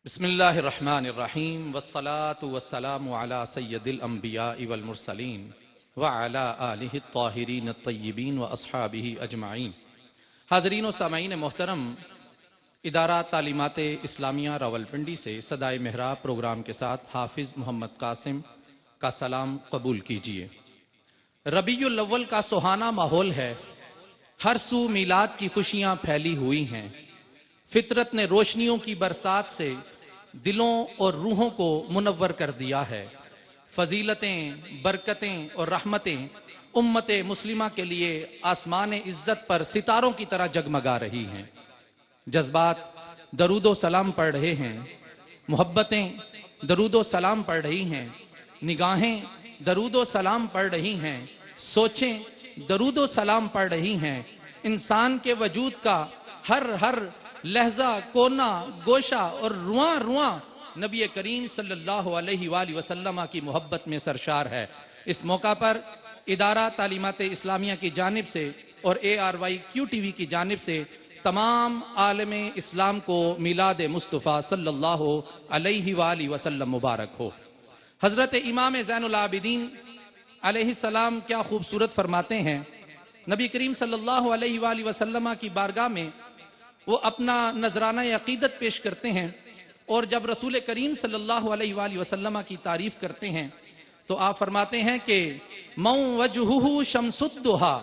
بسم اللہ الرحمن الرحیم والصلاة والسلام علی سید الانبیاء والمرسلین وعلی آلہ الطاہرین الطیبین واصحابہ اجمعین۔ حاضرین و سامعین محترم، ادارہ تعلیمات اسلامیہ راولپنڈی سے صدائے محراب پروگرام کے ساتھ حافظ محمد قاسم کا سلام قبول کیجیے۔ ربیع الاول کا سہانا ماحول ہے، ہر سو میلاد کی خوشیاں پھیلی ہوئی ہیں۔ فطرت نے روشنیوں کی برسات سے دلوں اور روحوں کو منور کر دیا ہے۔ فضیلتیں، برکتیں اور رحمتیں امت مسلمہ کے لیے آسمان عزت پر ستاروں کی طرح جگمگا رہی ہیں۔ جذبات درود و سلام پڑھ رہے ہیں، محبتیں درود و سلام پڑھ رہی ہیں، نگاہیں درود و سلام پڑھ رہی ہیں، سوچیں درود و سلام پڑھ رہی ہیں۔ انسان کے وجود کا ہر لہجہ، کونا، گوشہ اور رواں رواں نبی کریم صلی اللہ علیہ وآلہ وسلم کی محبت میں سرشار ہے۔ اس موقع پر ادارہ تعلیمات اسلامیہ کی جانب سے اور ARYQ-TV کی جانب سے تمام عالم اسلام کو میلاد مصطفیٰ صلی اللہ علیہ وآلہ وسلم مبارک ہو۔ حضرت امام زین العابدین علیہ السلام کیا خوبصورت فرماتے ہیں۔ نبی کریم صلی اللہ علیہ وآلہ وسلم کی بارگاہ میں وہ اپنا نذرانہ عقیدت پیش کرتے ہیں، اور جب رسول کریم صلی اللہ علیہ وآلہ وسلم کی تعریف کرتے ہیں تو آپ فرماتے ہیں کہ من وجہہ شمس الضحیٰ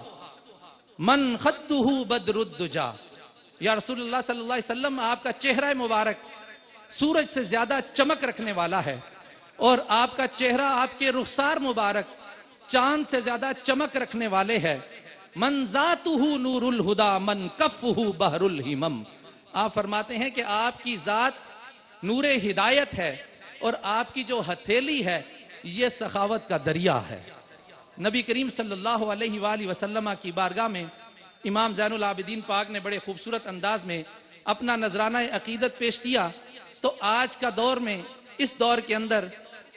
من خدہ بدر الدجا۔ یا رسول اللہ صلی اللہ علیہ وسلم، آپ کا چہرہ مبارک سورج سے زیادہ چمک رکھنے والا ہے، اور آپ کا چہرہ، آپ کے رخسار مبارک چاند سے زیادہ چمک رکھنے والے ہے۔ من ذاتہ نور الہدا من کفہ بحر الہمم۔ آپ فرماتے ہیں کہ آپ کی ذات نور ہدایت ہے، اور آپ کی جو ہتھیلی ہے یہ سخاوت کا دریا ہے۔ نبی کریم صلی اللہ علیہ وآلہ وسلم کی بارگاہ میں امام زین العابدین پاک نے بڑے خوبصورت انداز میں اپنا نذرانہ عقیدت پیش کیا۔ تو آج کا دور میں، اس دور کے اندر،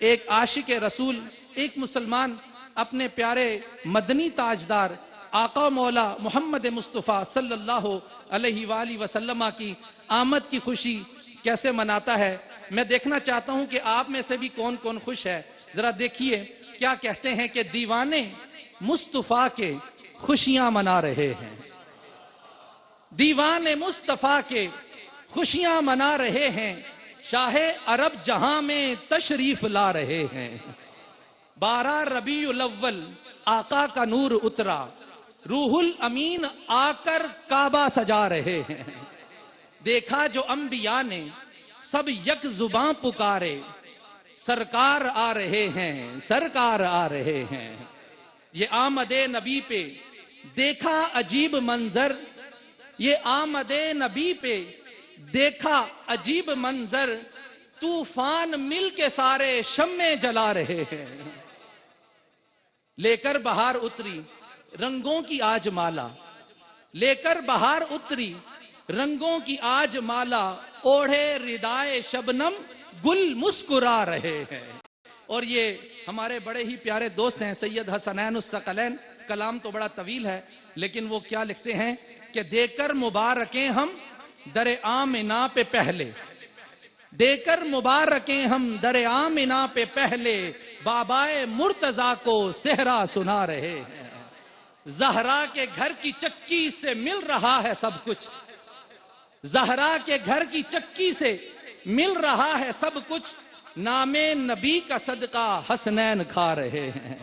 ایک عاشق رسول، ایک مسلمان اپنے پیارے مدنی تاجدار آقا مولا محمد مصطفیٰ صلی اللہ علیہ وآلہ وسلم کی آمد کی خوشی کیسے مناتا ہے۔ میں دیکھنا چاہتا ہوں کہ آپ میں سے بھی کون کون خوش ہے۔ ذرا دیکھیے کیا کہتے ہیں کہ دیوانے مصطفیٰ کے خوشیاں منا رہے ہیں، دیوانے مصطفیٰ کے خوشیاں منا رہے ہیں، شاہ عرب جہاں میں تشریف لا رہے ہیں۔ 12 ربیع الاول آقا کا نور اترا، روح الامین آ کر کعبہ سجا رہے ہیں۔ دیکھا جو انبیاء نے سب یک زباں پکارے، سرکار آ رہے ہیں، سرکار آ رہے ہیں۔ یہ آمد نبی پہ دیکھا عجیب منظر، یہ آمد نبی پہ دیکھا عجیب منظر، طوفان مل کے سارے شمع جلا رہے ہیں۔ لے کر بہار اتری رنگوں کی آج مالا، لے کر بہار اتری رنگوں کی آج مالا، اوڑھے ردائے شبنم گل مسکرا رہے ہیں۔ اور یہ ہمارے بڑے ہی پیارے دوست ہیں سید حسنین الثقلین، کلام تو بڑا طویل ہے لیکن وہ کیا لکھتے ہیں کہ دے کر مبارکیں ہم در آمنہ پہ پہلے، دے کر مبارکیں ہم در آمنہ پہ پہلے، بابائے مرتضیٰ کو صحرا سنا رہے ہیں۔ زہرا کے گھر کی چکی سے مل رہا ہے سب کچھ، زہرا کے گھر کی چکی سے مل رہا ہے سب کچھ، نام نبی کا صدقہ حسنین کھا رہے ہیں۔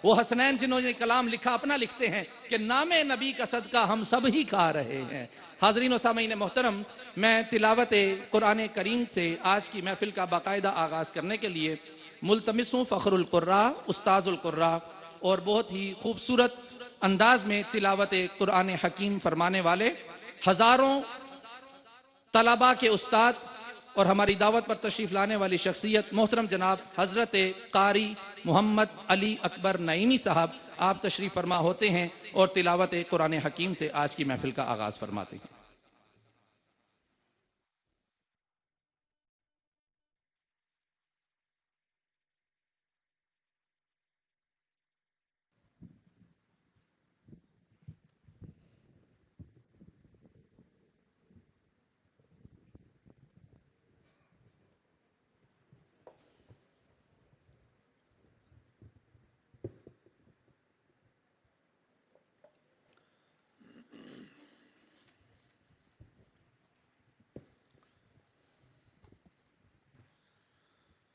وہ حسنین جنہوں نے کلام لکھا اپنا لکھتے ہیں کہ نام نبی کا صدقہ ہم سب ہی کھا رہے ہیں۔ حاضرین و سامعین محترم، میں تلاوت قرآن کریم سے آج کی محفل کا باقاعدہ آغاز کرنے کے لیے ملتمس ہوں فخر القراء، استاذ القراء، اور بہت ہی خوبصورت انداز میں تلاوت قرآن حکیم فرمانے والے ہزاروں طلباء کے استاد اور ہماری دعوت پر تشریف لانے والی شخصیت محترم جناب حضرت قاری محمد علی اکبر نعیمی صاحب، آپ تشریف فرما ہوتے ہیں اور تلاوت قرآن حکیم سے آج کی محفل کا آغاز فرماتے ہیں۔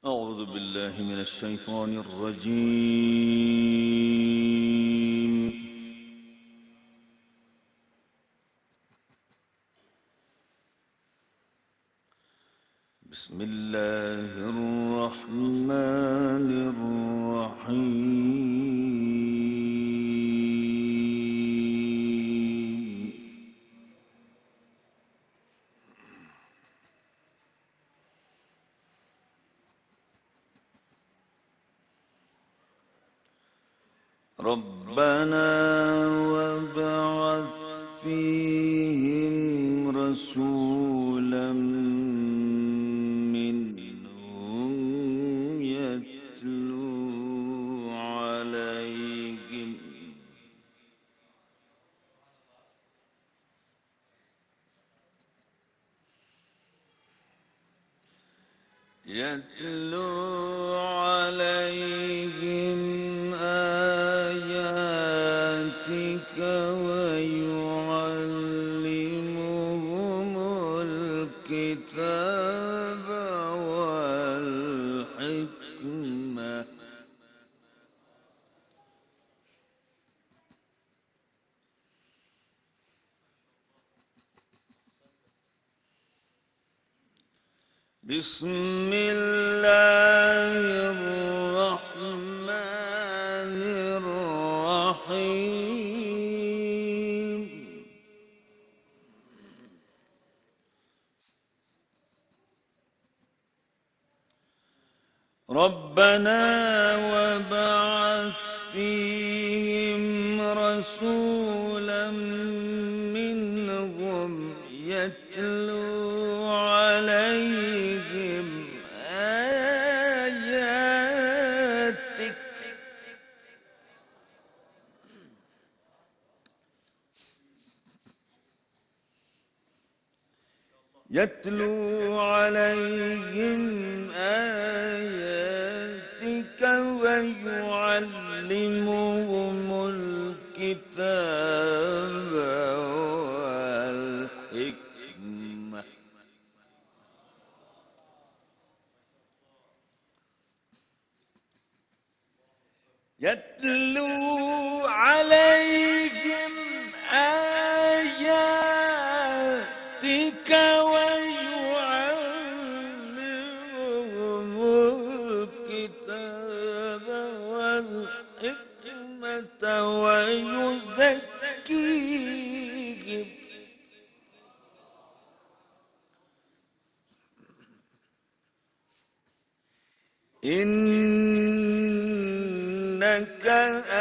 أعوذ بالله من الشيطان الرجيم. بسم الله الرحمن الرحيم. ربنا وابعث فيهم رسولا منهم يتلو عليهم آياتك ويعلمهم الكتاب والحكمة بسم الله الرحمن الرحيم. ربنا وابعث فيهم رسولا منهم يتلو عليهم آياتك ويعلمهم الكتاب والحكمة يتلو عليهم آياتك ويعلمهم الكتاب والحكمة ويزكيهم إنك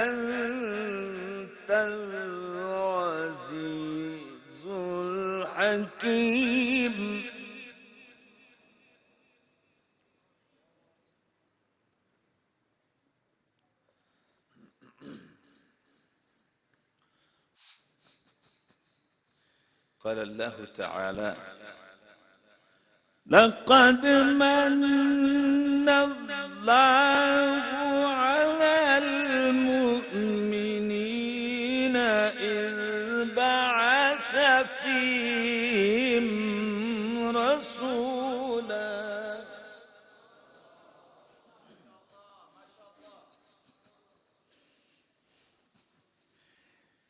أنت العزيز الحكيم. قال الله تعالى: لقد من الله على المؤمنين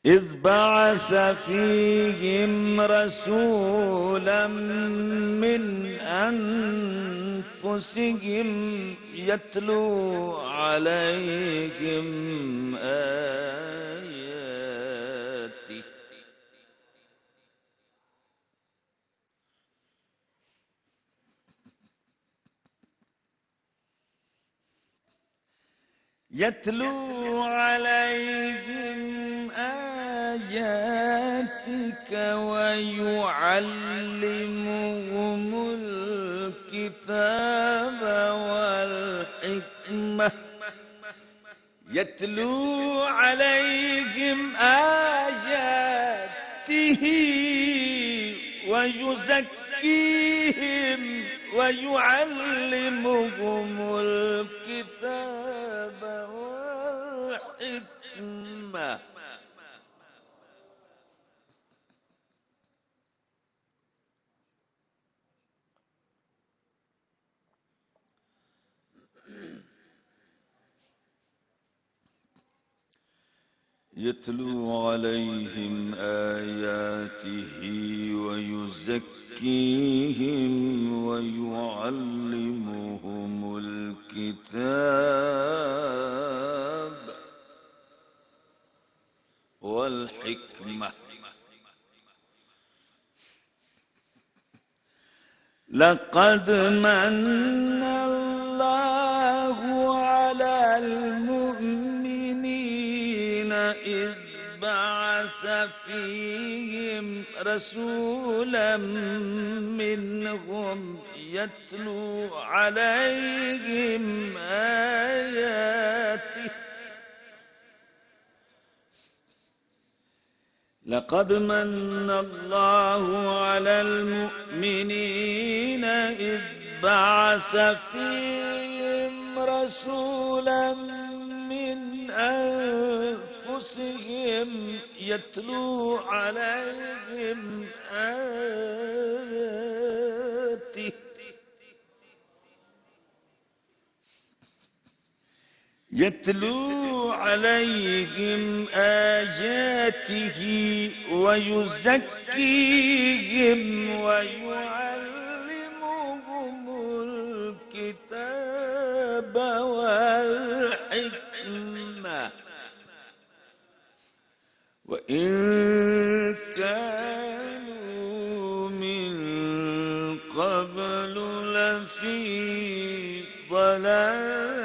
إذ بعث فيهم رسولا من أنفسهم يتلو عليهم آياته ويعلمهم الكتاب والحكمة يتلو عليهم آياته ويزكيهم ويعلمهم الكتاب والحكمة يتلو عليهم آياته ويزكيهم ويعلمهم الكتاب والحكمة لقد من الله على المؤمنين إذ بعث فيهم رسولا منهم يتلو عليهم آياته لقد من الله على المؤمنين إذ بعث فيهم رسولا من أنفسهم يتلو عليهم آياته يتلو عليهم آياته ويزكيهم ويعلمهم الكتاب والحكمة وإن كانوا من قبل لفي ضلال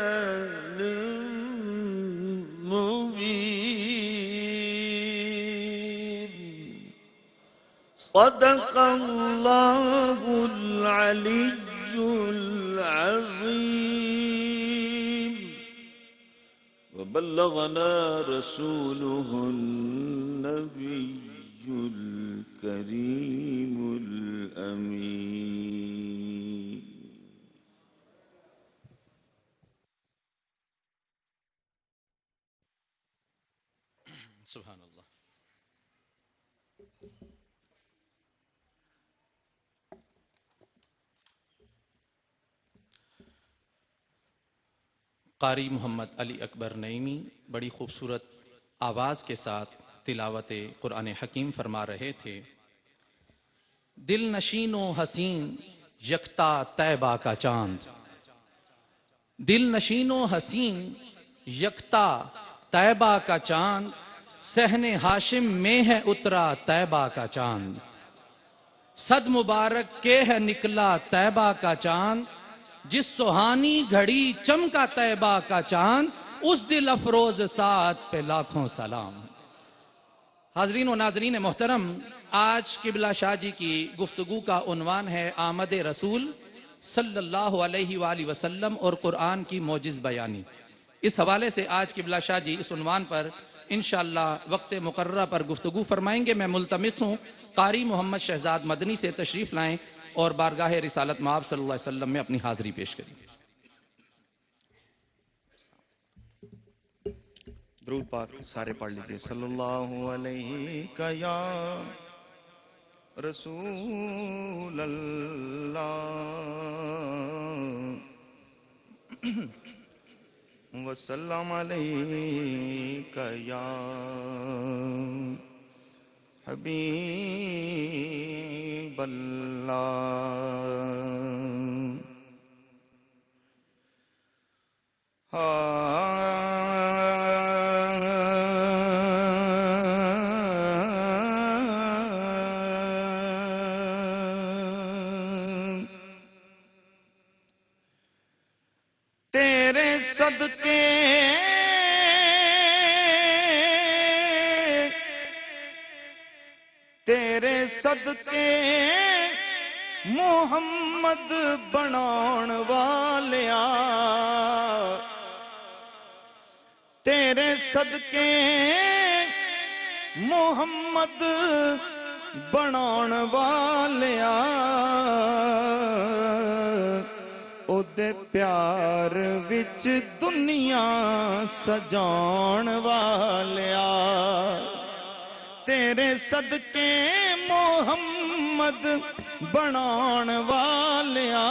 صدق الله العلي العظيم وبلغنا رسوله النبي الكريم الأمين. سبحان اللہ. قاری محمد علی اکبر نعیمی بڑی خوبصورت آواز کے ساتھ تلاوت قرآن حکیم فرما رہے تھے. دل نشین و حسین یکتا طیبہ کا چاند، دل نشین و حسین یکتا طیبہ کا چاند، صحن ہاشم میں ہے اترا طیبہ کا چاند. صد مبارک کے ہے نکلا طیبہ کا چاند، جس سہانی گھڑی چمکا طیبہ کا چاند، اس دل افروز ساتھ پہ لاکھوں سلام. حاضرین و ناظرین محترم، آج قبلہ شاہ جی کی گفتگو کا عنوان ہے آمد رسول صلی اللہ علیہ وآلہ وسلم اور قرآن کی معجز بیانی. اس حوالے سے آج قبلہ شاہ جی اس عنوان پر انشاءاللہ وقت مقررہ پر گفتگو فرمائیں گے. میں ملتمس ہوں قاری محمد شہزاد مدنی سے تشریف لائیں اور بارگاہ رسالت مآب صلی اللہ علیہ وسلم میں اپنی حاضری پیش کریں. درود پاک سارے پڑھ لیجئے. صلی اللہ علیہ یا رسول اللہ وسلم علیہ یا حبیب اللہ. تیرے صدقے تیرے صدقے محمد بناون والیا، تیرے صدقے محمد بناون والیا، او دے پیار وچ دنیا سجاون والیا. تیرے صدقے محمد بناون والیا،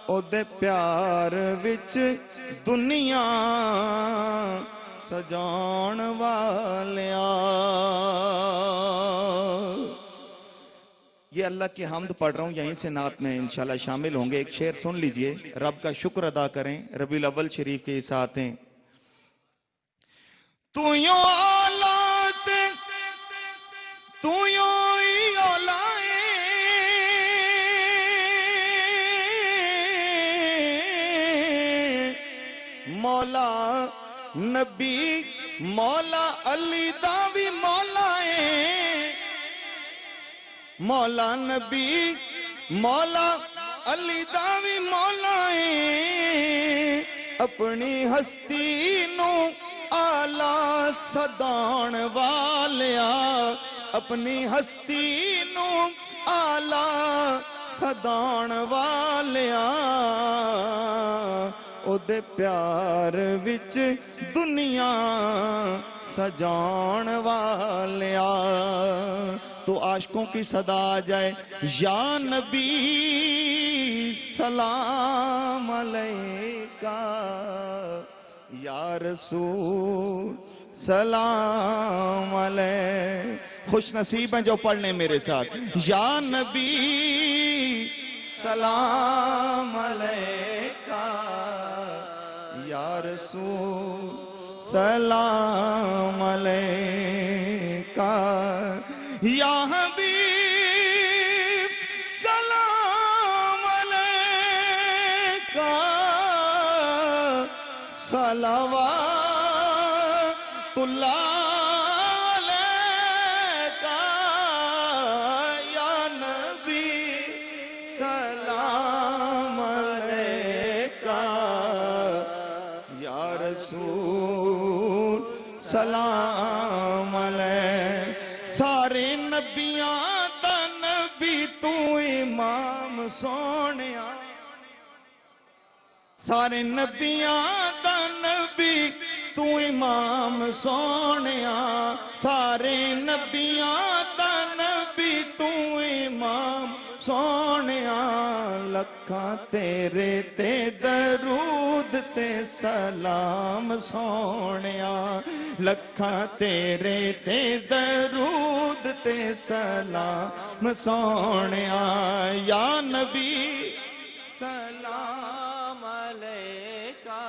او دے پیار وچ دنیا سجان والیا. یہ اللہ کی حمد پڑھ رہا ہوں، یہیں سے نعت میں انشاءاللہ شامل ہوں گے. ایک شعر سن لیجئے، رب کا شکر ادا کریں. ربیع الاول شریف کے ساتھ ہیں. تو یوں اولاد تو یوں اولائے مولا نبی مولا علی دا بھی مولا ہے. مولا نبی مولا علی دا بھی مولا ہے. اپنی ہستی نو آلہ سدان والیا. اپنی ہستی نو آلہ سدان والیا. او دے پیار وچ دنیا سجان والیا. تو عاشقوں کی صدا آ جائے، یا نبی سلام علیکہ، یا رسول سلام علیہ. خوش نصیب ہیں جو پڑھ لیں میرے ساتھ. یا نبی سلام علیکہ، یا رسول سلام علیکہ، یا حبیب سلام علیکہ. صلوات اللہ علیکہ، یا نبی سلام علیکہ، یا رسول سلام علیکہ. سارے نبیاں دا نبی تو امام سونیا. سارے نبیاں دا نبی تو امام سونیا. سارے نبیاں دا نبی تو امام سونیا. لکھاں تیرے تے درود تے سلام سونیا. لکھاں تیرے تے درود تے سلام سونیا. یا نبی سلام علیکہ،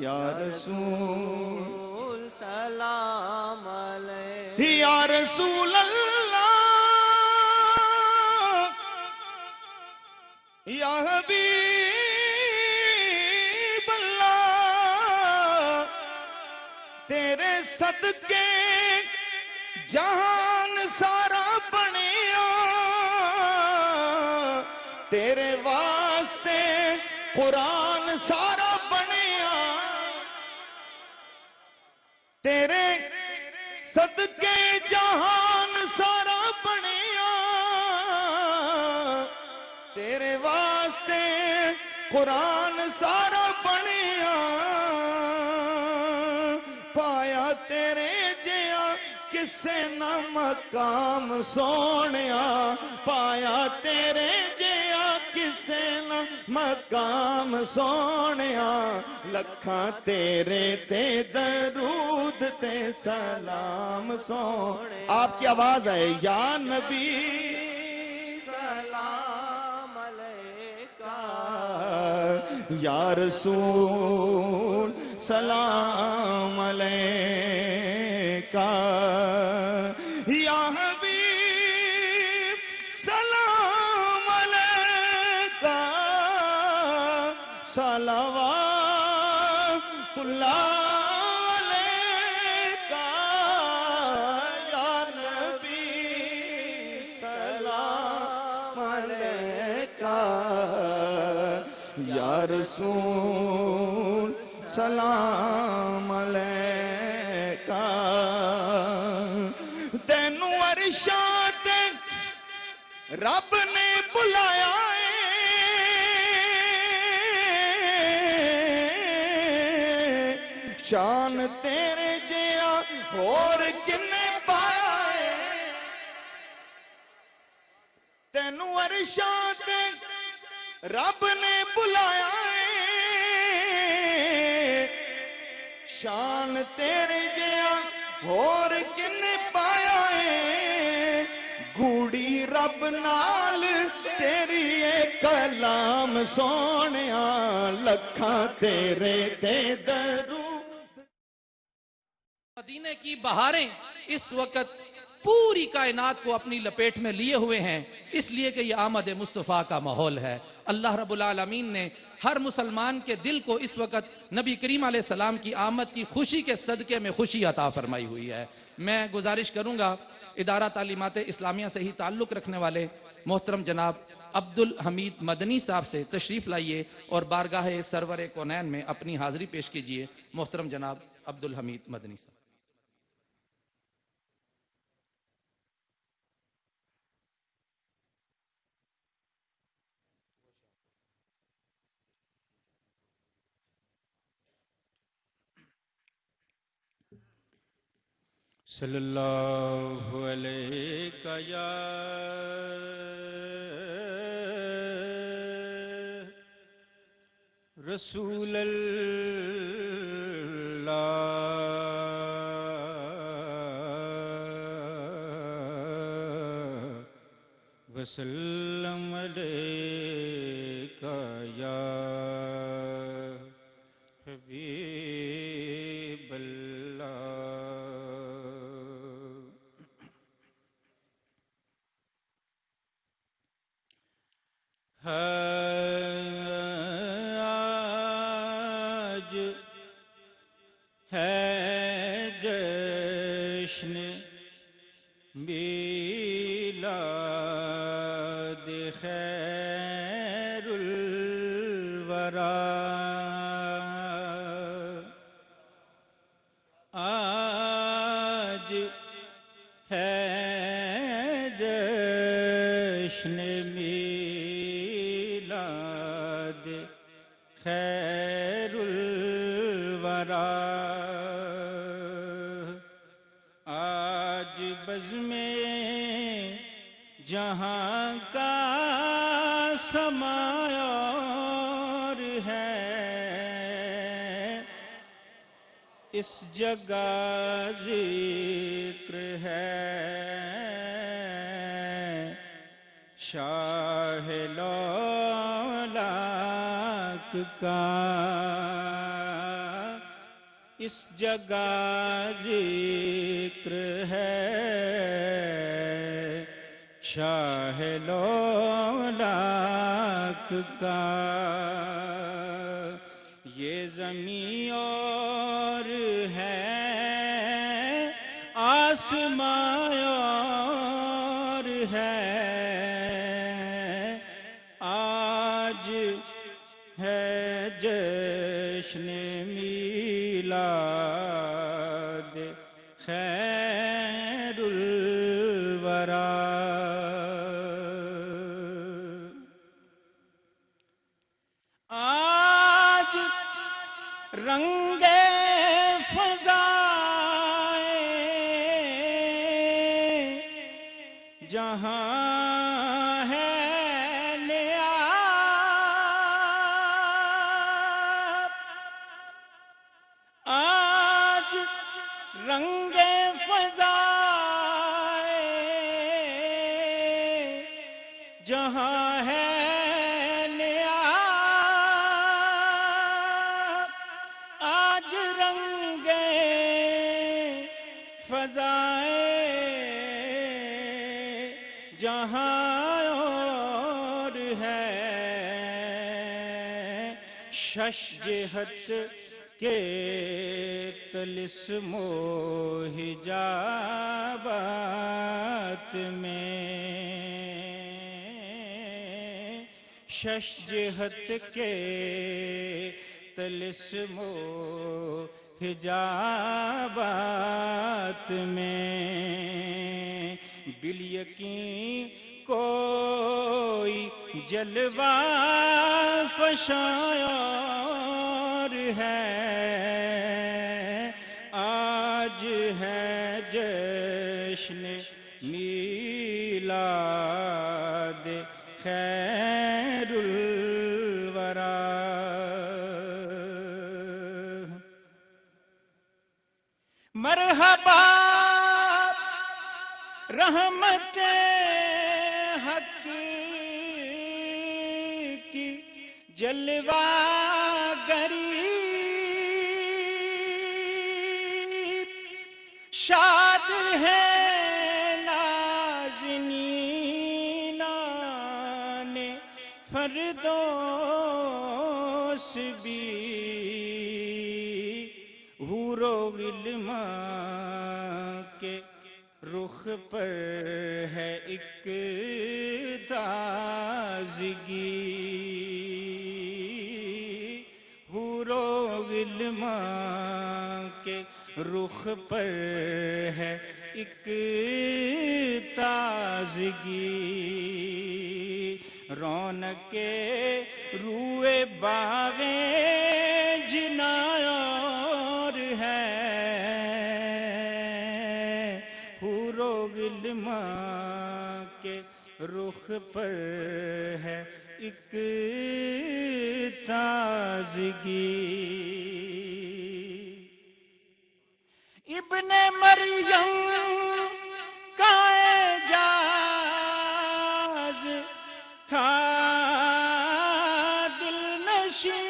یا رسول سلام علیکہ، یا رسول اللہ، یا حبیب اللہ. تیرے صدقے جہان سارا بنیا. تیرے واسطے قرآن سارا بنیا. تیرے صدقے جہان سارا بنیا. تیرے واسطے قرآن سارا بنیا. پایا تیرے جیا کسے نہ مقام سونیا. پایا تیرے جیا کسے نہ مقام سونیا. لکھاں تیرے تے درود تے سلام سونیا. آپ کی آواز ہے، یا نبی سلام علیکہ، یا رسول سلام علیکہ، یا حبیب سلام علیکہ. صلوات اللہ علیکہ، یا نبی سلام علیکہ، یا رسول سلام علیکہ. تینوں عرشاں تے رب نے بلایا ہے. شان تیرے جیا اور کنے پایا ہے. تینوں عرشاں تے رب نے بلایا ہے. شان تیرے جیا اور کن پایا ہے گوڑی رب نال تیری اے کلام سونیا لکھاں تیرے تے درود. مدینے کی بہاریں اس وقت پوری کائنات کو اپنی لپیٹ میں لیے ہوئے ہیں، اس لیے کہ یہ آمد مصطفیٰ کا ماحول ہے. اللہ رب العالمین نے ہر مسلمان کے دل کو اس وقت نبی کریم علیہ السلام کی آمد کی خوشی کے صدقے میں خوشی عطا فرمائی ہوئی ہے. میں گزارش کروں گا ادارہ تعلیمات اسلامیہ سے ہی تعلق رکھنے والے محترم جناب عبدالحمید مدنی صاحب سے تشریف لائیے اور بارگاہ سرور کونین میں اپنی حاضری پیش کیجیے. محترم جناب عبدالحمید مدنی صاحب. صلی اللہ علیہ یا رسول اللہ وسلم علیہ یا حبیب اللہ. آج ہے جشن میلاد خیر الورا. آج ہے جشن میلاد خیر الورا. آج بزم جہاں کا سمایور ہے اس جگہ ذکر ہے شاہ لولاک کا. اس جگہ ذکر ہے شاہ لولاک کا. یہ زمین اور ہے آسمان اور ہے. آج ہے جشن میلاد خیر الورا. آج رنگ فضائے جہاں ہے نیا. آج رنگ فضائے جہاں ہے نیا. آج رنگ فضائے جہاں اور ہے شش جہت کے طلسم و حجابات میں. شش جہت کے طلسم و حجابات میں بالیقین کوئی جلوہ فشاں ہے. آج ہے جشن میلاد خیر الورا. رحمت حق کی جلوہ گری شاد ہے نازنینان فردوس بھی حور و غلمان کے رخ پر ہے ایک تازگی حور و غلمان کے رخ پر ہے ایک تازگی رونق روئے باغ جنا اور ہے حور و غلمان کے رخ پر ہے ایک تازگی ابن مریم کا اعجاز تھا دل نشین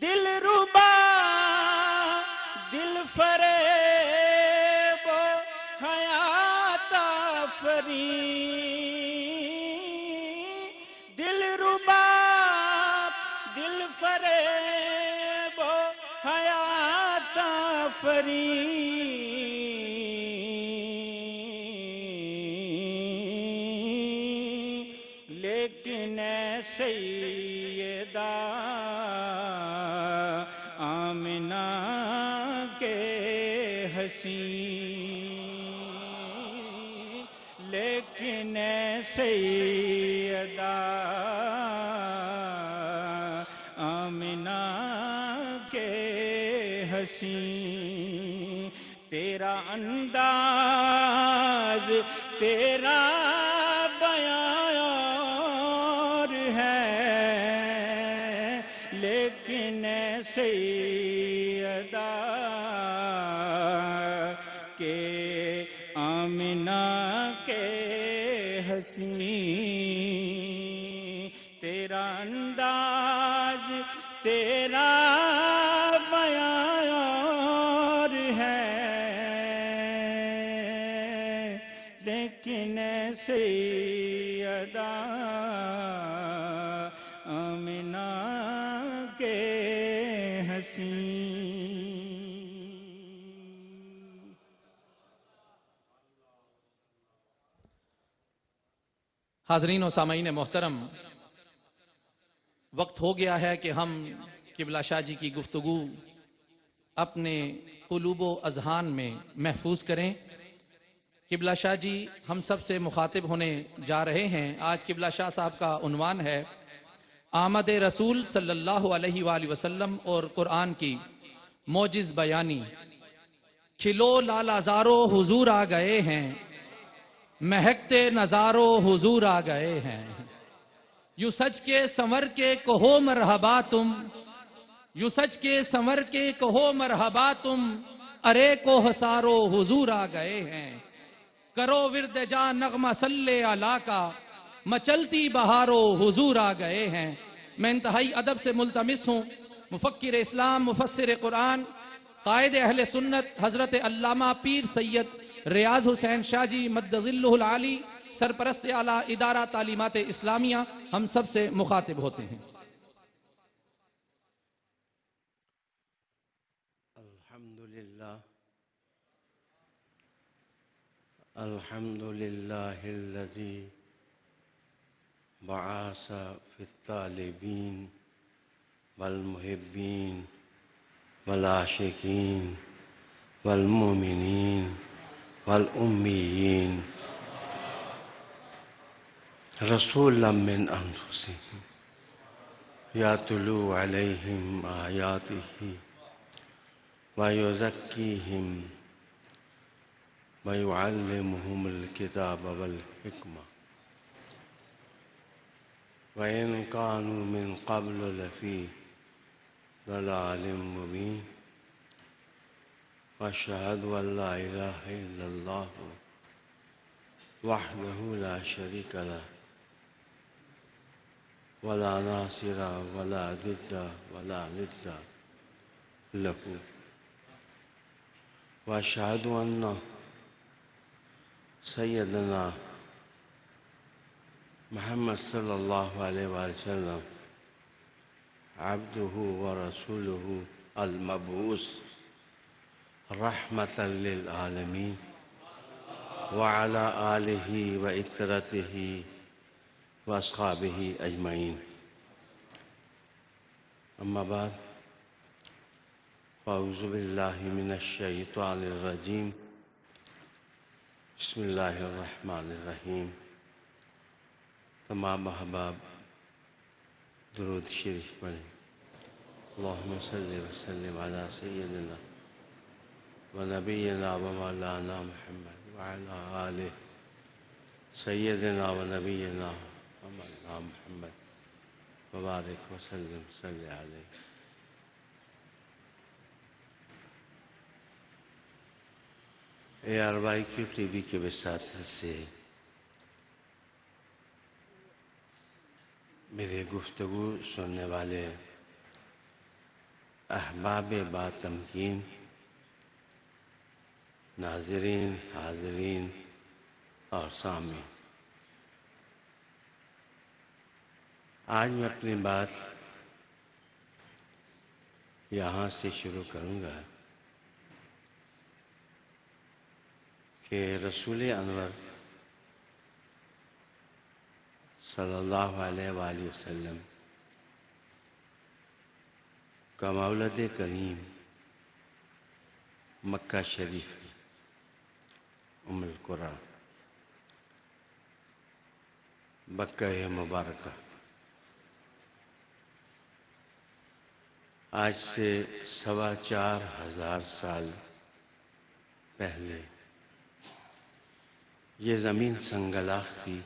دل ربا دل فریب و حیات آفرین دل ربا دل فریب و حیات آفرین لیکن اے سیدہ آمنہ کے حسین لیکن اے سیدہ آمنہ کے حسین تیرا انداز تیرا بیان اور ہے لیکن اے سیدہ کہ آمنہ کے حسین تیرا انداز تیرا بیان اور ہے لیکن اے سیدہ آمنہ کے حسین حاضرین و سامعین محترم، وقت ہو گیا ہے کہ ہم قبلہ شاہ جی کی گفتگو اپنے قلوب و اذہان میں محفوظ کریں۔ قبلہ شاہ جی ہم سب سے مخاطب ہونے جا رہے ہیں۔ آج قبلہ شاہ صاحب کا عنوان ہے آمد رسول صلی اللہ علیہ وآلہ وسلم اور قرآن کی موجز بیانی۔ کھلو لالازارو حضور آ گئے ہیں، مہکتے نظارو حضور آ گئے ہیں، یوں سج کے سنور کے کہو مرحبا تم، یوں سج کے سنور کے کہو مرحبا تم، ارے کو حسارو حضور آ گئے ہیں، کرو ورد جا نغمہ صلی علی کا، مچلتی بہارو حضور آ گئے ہیں۔ میں انتہائی ادب سے ملتمس ہوں مفکر اسلام، مفسر قرآن، قائد اہل سنت حضرت علامہ پیر سید ریاض حسین شاہ جی مد ظلہ العالی، سرپرست اعلیٰ ادارہ تعلیمات اسلامیہ، ہم سب سے مخاطب ہوتے ہیں۔ الحمدللہ الذی بعث فی الطالبین والمحبین والعاشقین والمؤمنین والأمیین رسولا من انفسهم یاتلو علیہم آیاتہ ویزکیہم ویعلمہم الکتاب والحکمہ وَإِن كَانُوا مِن قَبْلُ لَفِي ضَلَالٍ مُبِينٍ وأشهد أن لا إله إلا الله وحده لا شريك له ولا ناصر ولا ضد ولا ند له وأشهد أن سيدنا محمد صلى الله عليه وآله وسلم عبده ورسوله المبعوث رحمة للعالمين وعلى آله وإترته وأصحابه أجمعين. أما بعد، فأعوذ بالله من الشيطان الرجيم. بسم الله الرحمن الرحیم. تمام احباب درود شریف پڑھیں. اللہم صلی وسلم علی سیدنا ونبینا ومولانا محمد وعلی آلہ سیدنا ونبینا ومولانا محمد وبارک وسلم صلی علیہ. ARYQ ٹی وی کے وساطت سے میرے گفتگو سننے والے احباب با تمکین، ناظرین، حاضرین اور سامعین، آج میں اپنی بات یہاں سے شروع کروں گا کہ رسول انور صلی اللہ علیہ وآلہ وسلم کا مولد کریم مکہ شریف میں ام القریٰ مکہ مبارکہ آج سے 4,500 سال پہلے یہ زمین سنگلاخ تھی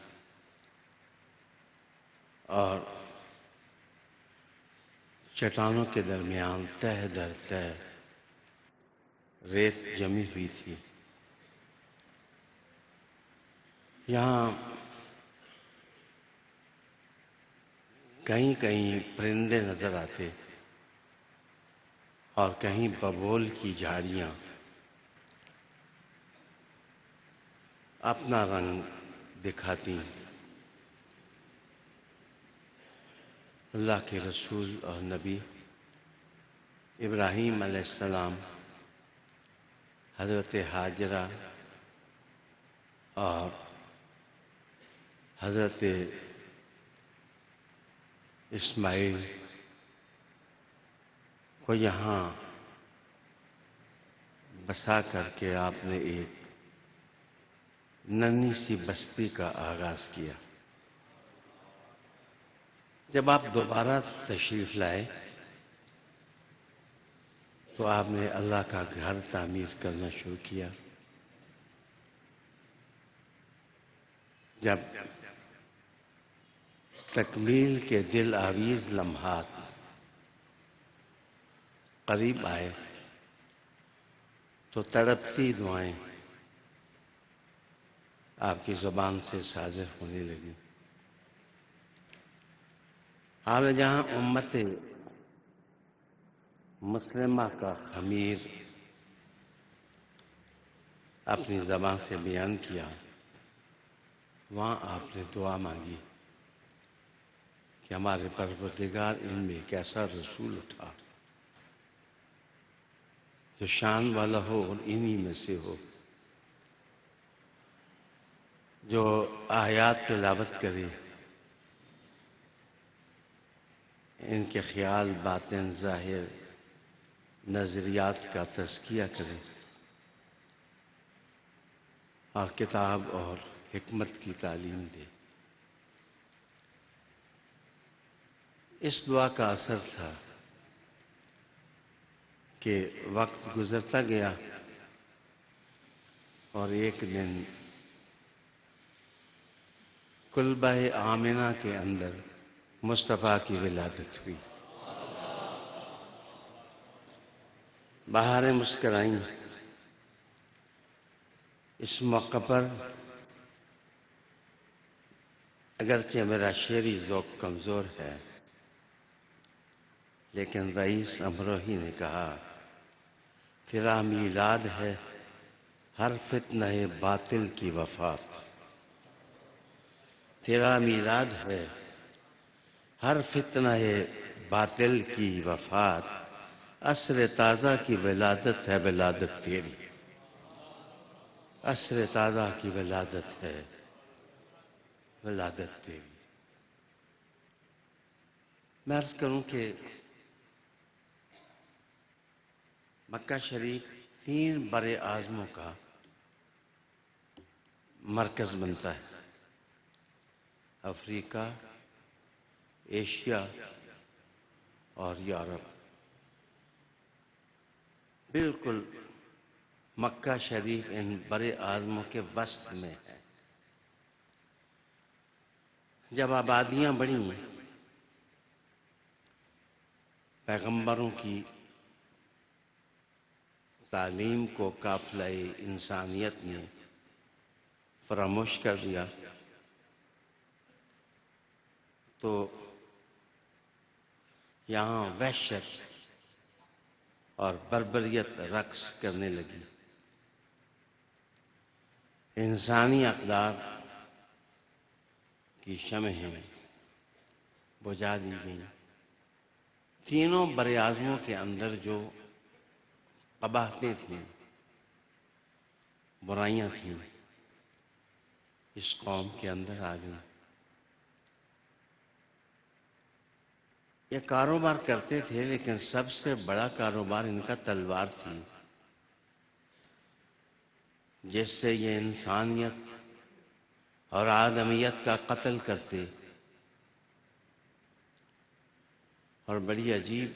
اور چٹانوں کے درمیان تہ در تہ ریت جمی ہوئی تھی. یہاں کہیں کہیں پرندے نظر آتے اور کہیں ببول کی جھاڑیاں اپنا رنگ دکھاتی. اللہ کے رسول اور نبی ابراہیم علیہ السلام، حضرت ہاجرہ اور حضرت اسماعیل کو یہاں بسا کر کے آپ نے ایک ننھی سی بستی کا آغاز کیا. جب آپ دوبارہ تشریف لائے تو آپ نے اللہ کا گھر تعمیر کرنا شروع کیا. جب تکمیل کے دل آویز لمحات قریب آئے تو تڑپتی دعائیں آپ کی زبان سے صادر ہونے لگی. آپ نے جہاں امت مسلمہ کا خمیر اپنی زبان سے بیان کیا، وہاں آپ نے دعا مانگی کہ ہمارے پروردگار ان میں ایک ایسا رسول اٹھا جو شان والا ہو اور انہی میں سے ہو، جو آیات تلاوت کرے، ان کے خیال، باطن، ظاہر، نظریات کا تزکیہ کرے اور کتاب اور حکمت کی تعلیم دے. اس دعا کا اثر تھا کہ وقت گزرتا گیا اور ایک دن کلبہ آمنہ کے اندر مصطفیٰ کی ولادت ہوئی. بہاریں مسکرائیں، اس موقع پر اگرچہ میرا شعری ذوق کمزور ہے، لیکن رئیس امروہی نے کہا تیرا میلاد ہے ہر فتنہ باطل کی وفات، تیرا میلاد ہے ہر فتنہ باطل کی وفات، عصر تازہ کی ولادت ہے ولادت تیری، عصر تازہ کی ولادت ہے ولادت تیری۔ میں عرض کروں کہ مکہ شریف 3 بر اعظموں کا مرکز بنتا ہے، افریقہ، ایشیا اور یورپ۔ بالکل مکہ شریف ان بر اعظموں کے وسط میں ہے۔ جب آبادیاں بڑھیں، پیغمبروں کی تعلیم کو قافلہ انسانیت نے فراموش کر دیا، تو یہاں وحشت اور بربریت رقص کرنے لگی، انسانی اقدار کی شمعیں بجھا دی گئیں۔ تینوں بر اعظموں کے اندر جو قباحتیں تھیں، برائیاں تھیں، اس قوم کے اندر آ گئیں۔ یہ کاروبار کرتے تھے، لیکن سب سے بڑا کاروبار ان کا تلوار تھی، جس سے یہ انسانیت اور آدمیت کا قتل کرتے۔ اور بڑی عجیب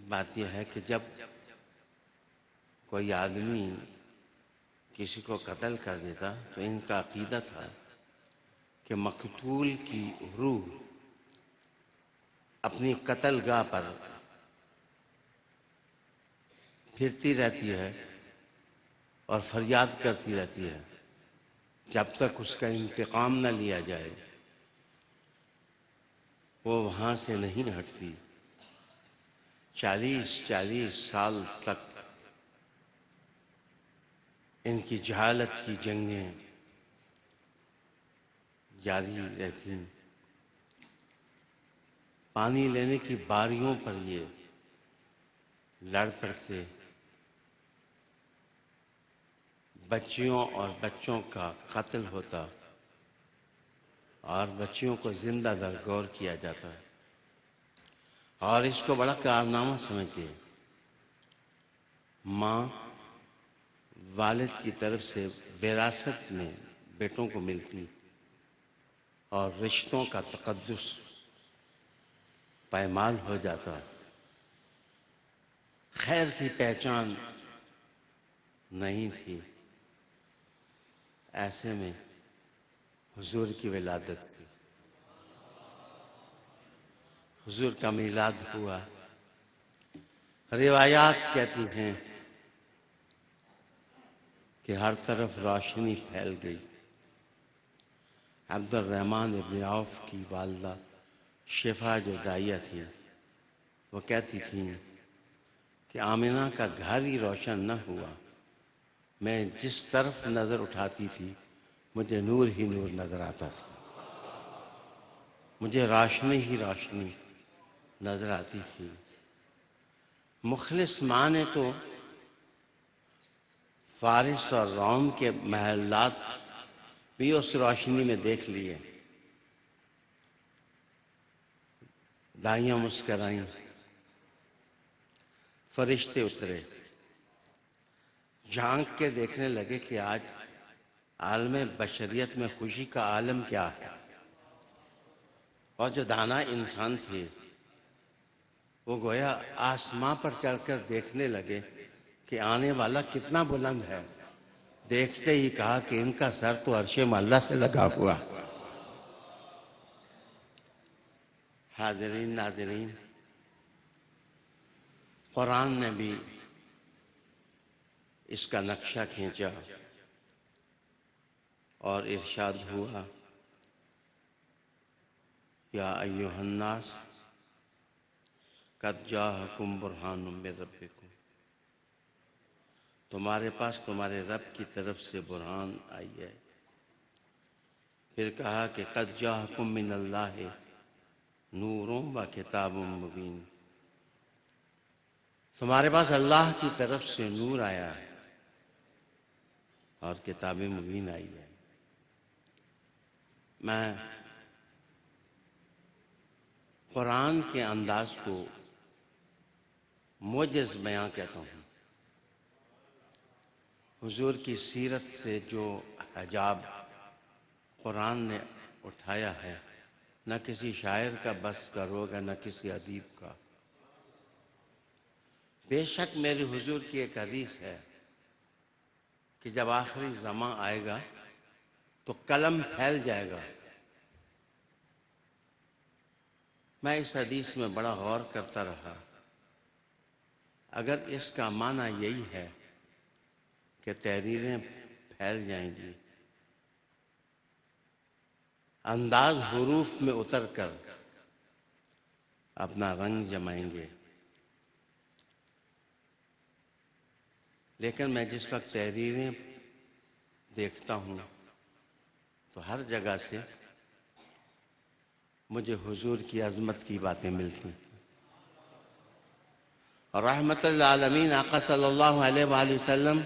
بات یہ ہے کہ جب کوئی آدمی کسی کو قتل کر دیتا تو ان کا عقیدہ تھا کہ مقتول کی روح اپنی قتل گاہ پر پھرتی رہتی ہے اور فریاد کرتی رہتی ہے جب تک اس کا انتقام نہ لیا جائے، وہ وہاں سے نہیں ہٹتی۔ 40 سال تک ان کی جہالت کی جنگیں جاری رہتی۔ پانی لینے کی باریوں پر یہ لڑ پڑتے، بچیوں اور بچوں کا قتل ہوتا اور بچیوں کو زندہ درگور کیا جاتا ہے، اور اس کو بڑا کارنامہ سمجھتے۔ ماں والد کی طرف سے وراثت میں بیٹوں کو ملتی اور رشتوں کا تقدس پائمال ہو جاتا، خیر کی پہچان نہیں تھی۔ ایسے میں حضور کی ولادت کی، حضور کا میلاد ہوا۔ روایات کہتی ہیں کہ ہر طرف روشنی پھیل گئی۔ عبد الرحمن ابن عوف کی والدہ شفا جو دائیہ تھی، وہ کہتی تھیں کہ آمنہ کا گھر ہی روشن نہ ہوا، میں جس طرف نظر اٹھاتی تھی مجھے نور ہی نور نظر آتا تھا، مجھے روشنی ہی روشنی نظر آتی تھی۔ مخلص ماں نے تو فارس اور روم کے محلات بھی اس روشنی میں دیکھ لیے۔ دائیاں مسکرائیں، فرشتے اترے، جھانک کے دیکھنے لگے کہ آج عالم بشریت میں خوشی کا عالم کیا ہے۔ اور جو دانا انسان تھے وہ گویا آسماں پر چڑھ کر دیکھنے لگے کہ آنے والا کتنا بلند ہے۔ دیکھتے ہی کہا کہ ان کا سر تو عرش معلیٰ سے لگا ہوا۔ حاضرین ناظرین، قرآن نے بھی اس کا نقشہ کھینچا۔ اور ارشاد ہوا یا ایھا الناس قد جاءکم برہان من ربکم، تمہارے پاس تمہارے رب کی طرف سے برہان آئی ہے۔ پھر کہا کہ قد جاءکم من اللہ نور و کتاب مبین، تمہارے پاس اللہ کی طرف سے نور آیا ہے اور کتاب مبین آئی ہے۔ میں قرآن کے انداز کو معجز بیان کہتا ہوں۔ حضور کی سیرت سے جو حجاب قرآن نے اٹھایا ہے، نہ کسی شاعر کا بس کا روگ ہے، نہ کسی ادیب کا۔ بے شک میرے حضور کی ایک حدیث ہے کہ جب آخری زمان آئے گا تو قلم پھیل جائے گا۔ میں اس حدیث میں بڑا غور کرتا رہا، اگر اس کا معنی یہی ہے کہ تحریریں پھیل جائیں گی، انداز حروف میں اتر کر اپنا رنگ جمائیں گے، لیکن میں جس وقت تحریریں دیکھتا ہوں تو ہر جگہ سے مجھے حضور کی عظمت کی باتیں ملتی ہیں، اور رحمت للعالمین آقا صلی اللہ علیہ وآلہ وسلم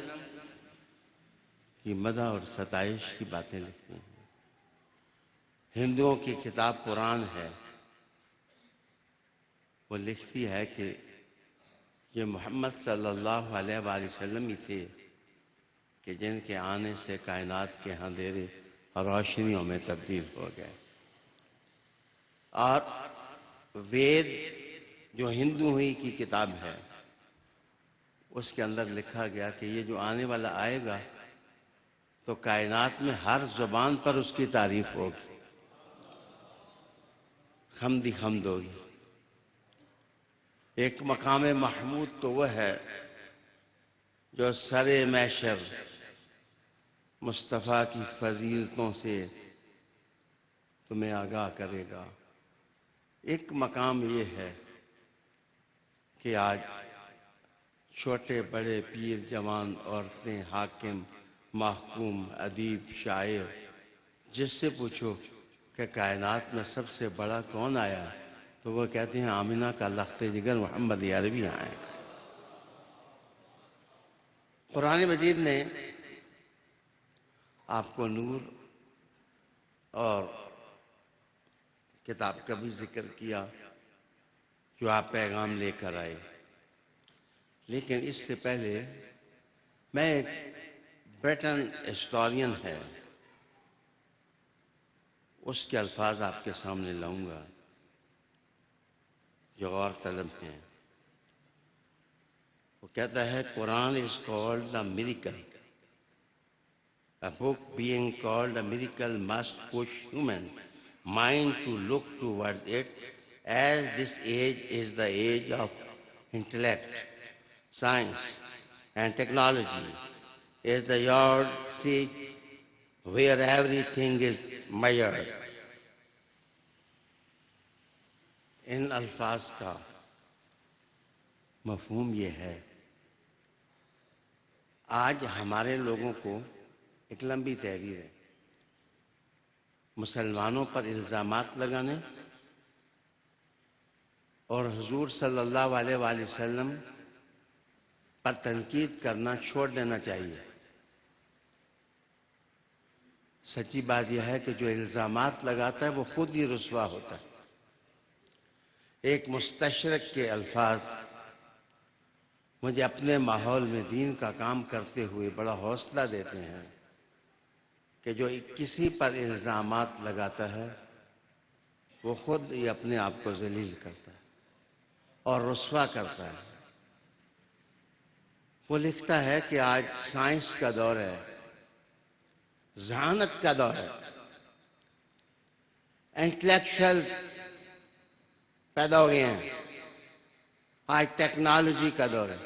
کی مدح اور ستائش کی باتیں لکھتی ہیں۔ ہندوؤں کی کتاب قرآن ہے، وہ لکھتی ہے کہ یہ محمد صلی اللہ علیہ وآلہ وسلم ہی تھے کہ جن کے آنے سے کائنات کے اندھیرے اور روشنیوں میں تبدیل ہو گئے۔ اور وید جو ہندو ہی کی کتاب ہے، اس کے اندر لکھا گیا کہ یہ جو آنے والا آئے گا تو کائنات میں ہر زبان پر اس کی تعریف ہوگی، حمد ہی حمد ہوگی۔ ایک مقام محمود تو وہ ہے جو سر محشر مصطفیٰ کی فضیلتوں سے تمہیں آگاہ کرے گا۔ ایک مقام یہ ہے کہ آج چھوٹے بڑے پیر جوان عورتیں حاکم محکوم ادیب شاعر جس سے پوچھو کہ کائنات میں سب سے بڑا کون آیا تو وہ کہتے ہیں آمینہ کا لخت جگر محمد عربی آئے۔ قرآن مجید نے آپ کو نور اور کتاب کا بھی ذکر کیا جو آپ پیغام لے کر آئے، لیکن اس سے پہلے میں ایک برٹن ہسٹورین ہے اس کے الفاظ آپ کے سامنے لاؤں گا جو غور طلب ہیں۔ وہ کہتا ہے قرآن is called a miracle. A book being called a miracle must push human mind to look towards it, as this age is the age of intellect, science and technology, is the yardstick where everything is measured. ان الفاظ کا مفہوم یہ ہے، آج ہمارے لوگوں کو ایک لمبی تحریر ہے مسلمانوں پر الزامات لگانے اور حضور صلی اللہ علیہ وآلہ وسلم پر تنقید کرنا چھوڑ دینا چاہیے۔ سچی بات یہ ہے کہ جو الزامات لگاتا ہے وہ خود ہی رسوا ہوتا ہے۔ ایک مستشرق کے الفاظ مجھے اپنے ماحول میں دین کا کام کرتے ہوئے بڑا حوصلہ دیتے ہیں کہ جو کسی پر الزامات لگاتا ہے وہ خود ہی اپنے آپ کو ذلیل کرتا ہے اور رسوا کرتا ہے۔ وہ لکھتا ہے کہ آج سائنس کا دور ہے، ذہانت کا دور ہے، انٹلیکچوئل پیدا ہو گئے ہیں، آج ٹیکنالوجی کا دور ہے۔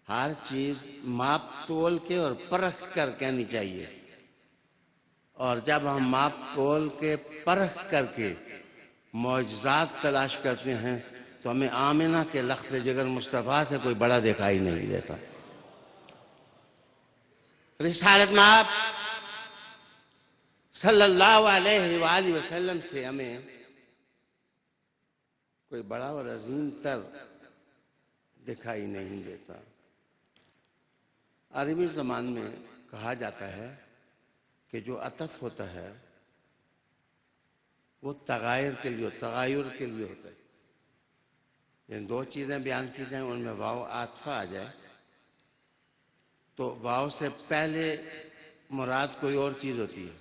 ہر چیز ماپ تول کے اور پرکھ کر کہنی چاہیے، اور جب ہم ماپ تول کے پرکھ کر کے معجزات تلاش کرتے ہیں تو ہمیں آمنہ کے لخت جگر مصطفیٰ سے کوئی بڑا دکھائی نہیں دیتا. رسالت مآب صلی اللہ علیہ وآلہ وسلم سے ہمیں کوئی بڑا اور عظیم تر دکھائی نہیں دیتا. عربی زبان میں کہا جاتا ہے کہ جو عطف ہوتا ہے وہ تغایر کے لیے ہوتا ہے. یعنی دو چیزیں بیان کی جائیں ان میں واو عاطفہ آ جائے تو واو سے پہلے مراد کوئی اور چیز ہوتی ہے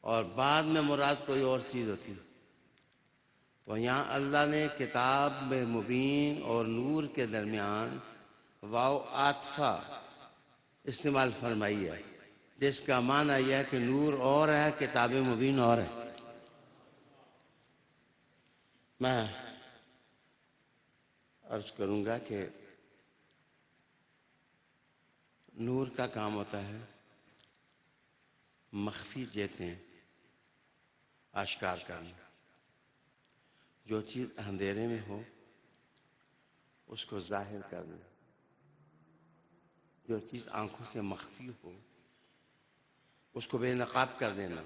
اور بعد میں مراد کوئی اور چیز ہوتی ہے. تو یہاں اللہ نے کتاب میں مبین اور نور کے درمیان واو عاطفہ استعمال فرمائی ہے، جس کا معنی یہ ہے کہ نور اور ہے، کتاب مبین اور ہے. میں عرض کروں گا کہ نور کا کام ہوتا ہے مخفی جیتیں آشکار کرنا. جو چیز اندھیرے میں ہو اس کو ظاہر کرنا، جو چیز آنکھوں سے مخفی ہو اس کو بے نقاب کر دینا.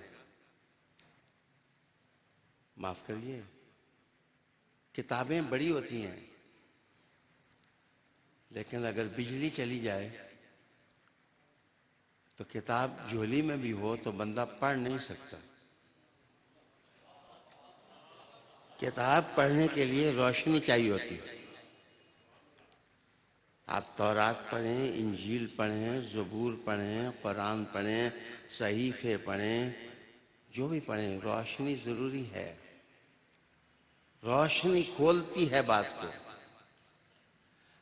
معاف کریے، کتابیں بڑی ہوتی ہیں لیکن اگر بجلی چلی جائے تو کتاب جھولی میں بھی ہو تو بندہ پڑھ نہیں سکتا. کتاب پڑھنے کے لیے روشنی چاہیے ہوتی ہے. آپ تورات پڑھیں، انجیل پڑھیں، زبور پڑھیں، قرآن پڑھیں، صحیفے پڑھیں، جو بھی پڑھیں، روشنی ضروری ہے. روشنی کھولتی ہے بات کو،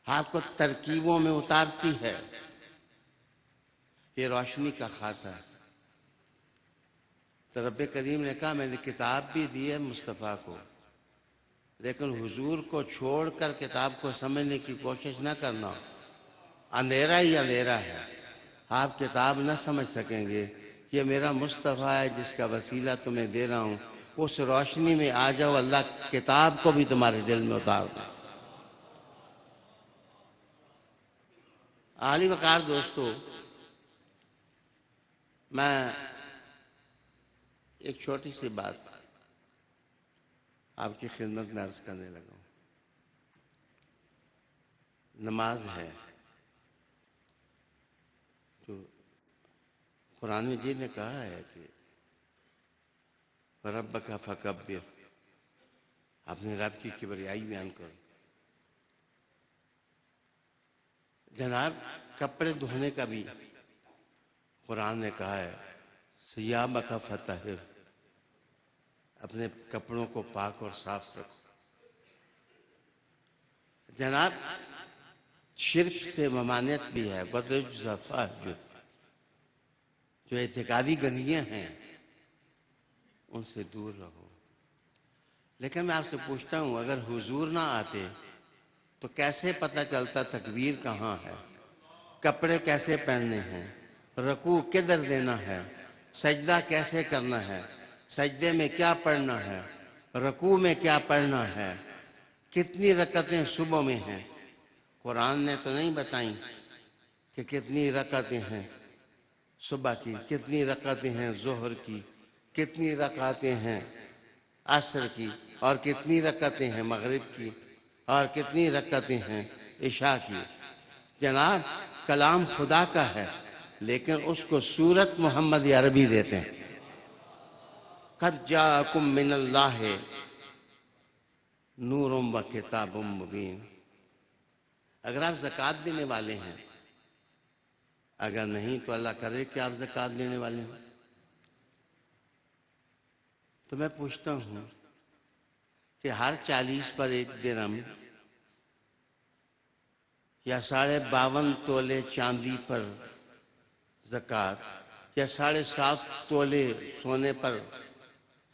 آپ کو ترکیبوں میں اتارتی ہے. یہ روشنی کا خاصہ ہے. تو رب کریم نے کہا میں نے کتاب بھی دی ہے مصطفیٰ کو، لیکن حضور کو چھوڑ کر کتاب کو سمجھنے کی کوشش نہ کرنا. اندھیرا ہی اندھیرا ہے، آپ کتاب نہ سمجھ سکیں گے. یہ میرا مصطفیٰ ہے جس کا وسیلہ تمہیں دے رہا ہوں، اس روشنی میں آ جاؤ، اللہ کتاب کو بھی تمہارے دل میں اتار دے. عالی وقار دوستو، میں ایک چھوٹی سی بات آپ کی خدمت میں عرض کرنے لگا ہوں. نماز ہے تو قرآن مجید نے کہا ہے کہ ربک فکبر، اپنے رب کی کبریائی بیان کرو. جناب کپڑے دھونے کا بھی قرآن نے کہا ہے ثیابک فطہر، اپنے کپڑوں کو پاک اور صاف رکھو. جناب شرک سے ممانعت بھی ہے، وَالرَّجْزَ فَاهْجُرْ، جو اعتقادی گندگیاں ہیں ان سے دور رہو. لیکن میں آپ سے پوچھتا ہوں اگر حضور نہ آتے تو کیسے پتہ چلتا تکبیر کہاں ہے، کپڑے کیسے پہننے ہیں، رکوع کدھر دینا ہے، سجدہ کیسے کرنا ہے، سجدے میں کیا پڑھنا ہے، رکوع میں کیا پڑھنا ہے، کتنی رکعتیں صبح میں ہیں. قرآن نے تو نہیں بتائیں کہ کتنی رکعتیں ہیں صبح کی، کتنی رکعتیں ہیں ظہر کی، کتنی رکعتیں ہیں عصر کی، اور کتنی رکعتیں ہیں مغرب کی، اور کتنی رکعتیں ہیں عشاء کی. جناب کلام خدا کا ہے لیکن اس کو صورت محمد عربی دیتے ہیں. قد جاءکم من اللہ نور و کتاب مبین. اگر آپ زکوٰۃ دینے والے ہیں، اگر نہیں تو اللہ کرے کہ آپ زکوٰۃ دینے والے ہیں. تو میں پوچھتا ہوں کہ ہر 40 پر 1 درہم یا 52.5 تولے چاندی پر زکوٰۃ یا 7.5 تولے سونے پر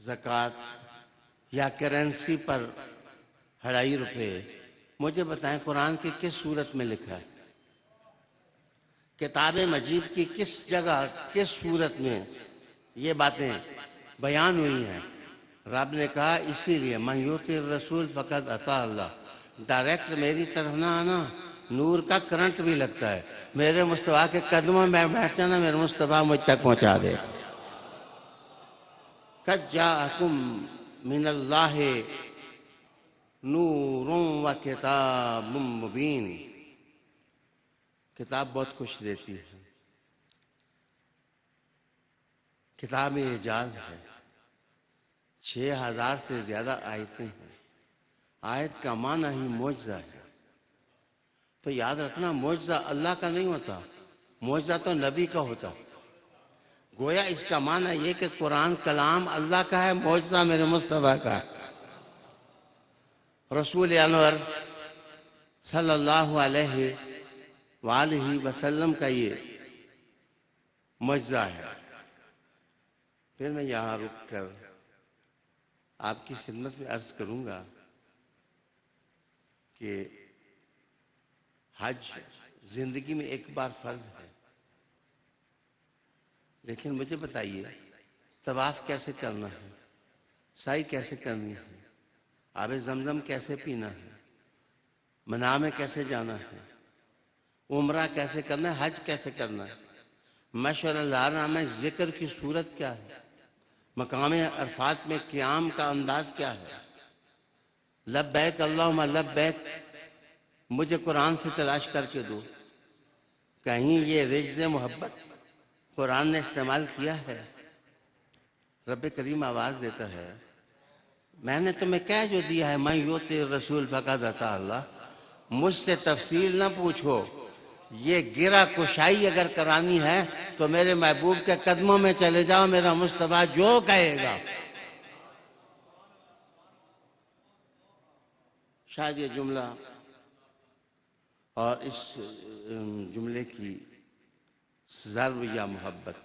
زکوٰۃ یا کرنسی پر 2.5 روپے، مجھے بتائیں قرآن کی کس صورت میں لکھا ہے؟ کتاب مجید کی کس جگہ کس صورت میں یہ باتیں بیان ہوئی ہیں. رب نے کہا اسی لیے من یطع الرسول فقد اطاع اللہ. ڈائریکٹ میری طرف نہ آنا، نور کا کرنٹ بھی لگتا ہے. میرے مصطفیٰ کے قدموں میں بیٹھ جانا، میرے مصطفیٰ مجھ تک پہنچا دے. قد جاءکم من اللہ نور و کتاب مبین. کتاب بہت کچھ دیتی ہے. کتاب اعجاز ہے. 6000 سے زیادہ آیتیں ہیں. آیت کا معنی ہی معجزہ ہے. تو یاد رکھنا معجزہ اللہ کا نہیں ہوتا، معجزہ تو نبی کا ہوتا. گویا اس کا معنی یہ کہ قرآن کلام اللہ کا ہے، معجزہ میرے مصطفیٰ کا ہے. رسول انور صلی اللہ علیہ وآلہ وسلم کا یہ معجزہ ہے. پھر میں یہاں رک کر آپ کی خدمت میں عرض کروں گا کہ حج زندگی میں ایک بار فرض ہے. لیکن مجھے بتائیے طواف کیسے کرنا ہے، سعی کیسے کرنی ہے، آب زمزم کیسے پینا ہے، منا میں کیسے جانا ہے، عمرہ کیسے کرنا ہے، حج کیسے کرنا ہے، مشعر الحرام میں ذکر کی صورت کیا ہے، مقام عرفات میں قیام کا انداز کیا ہے. لبیک اللہم لبیک مجھے قرآن سے تلاش کر کے دو. کہیں یہ رجز محبت قرآن نے استعمال کیا ہے؟ رب کریم آواز دیتا ہے میں نے تمہیں کہہ جو دیا ہے من یطع الرسول فقد اطاع اللہ. مجھ سے تفصیل نہ پوچھو. یہ گرہ کشائی اگر کرانی ہے تو میرے محبوب کے قدموں میں چلے جاؤ. میرا مصطفیٰ جو کہے گا. شاید یہ جملہ اور اس جملے کی ضرب یا محبت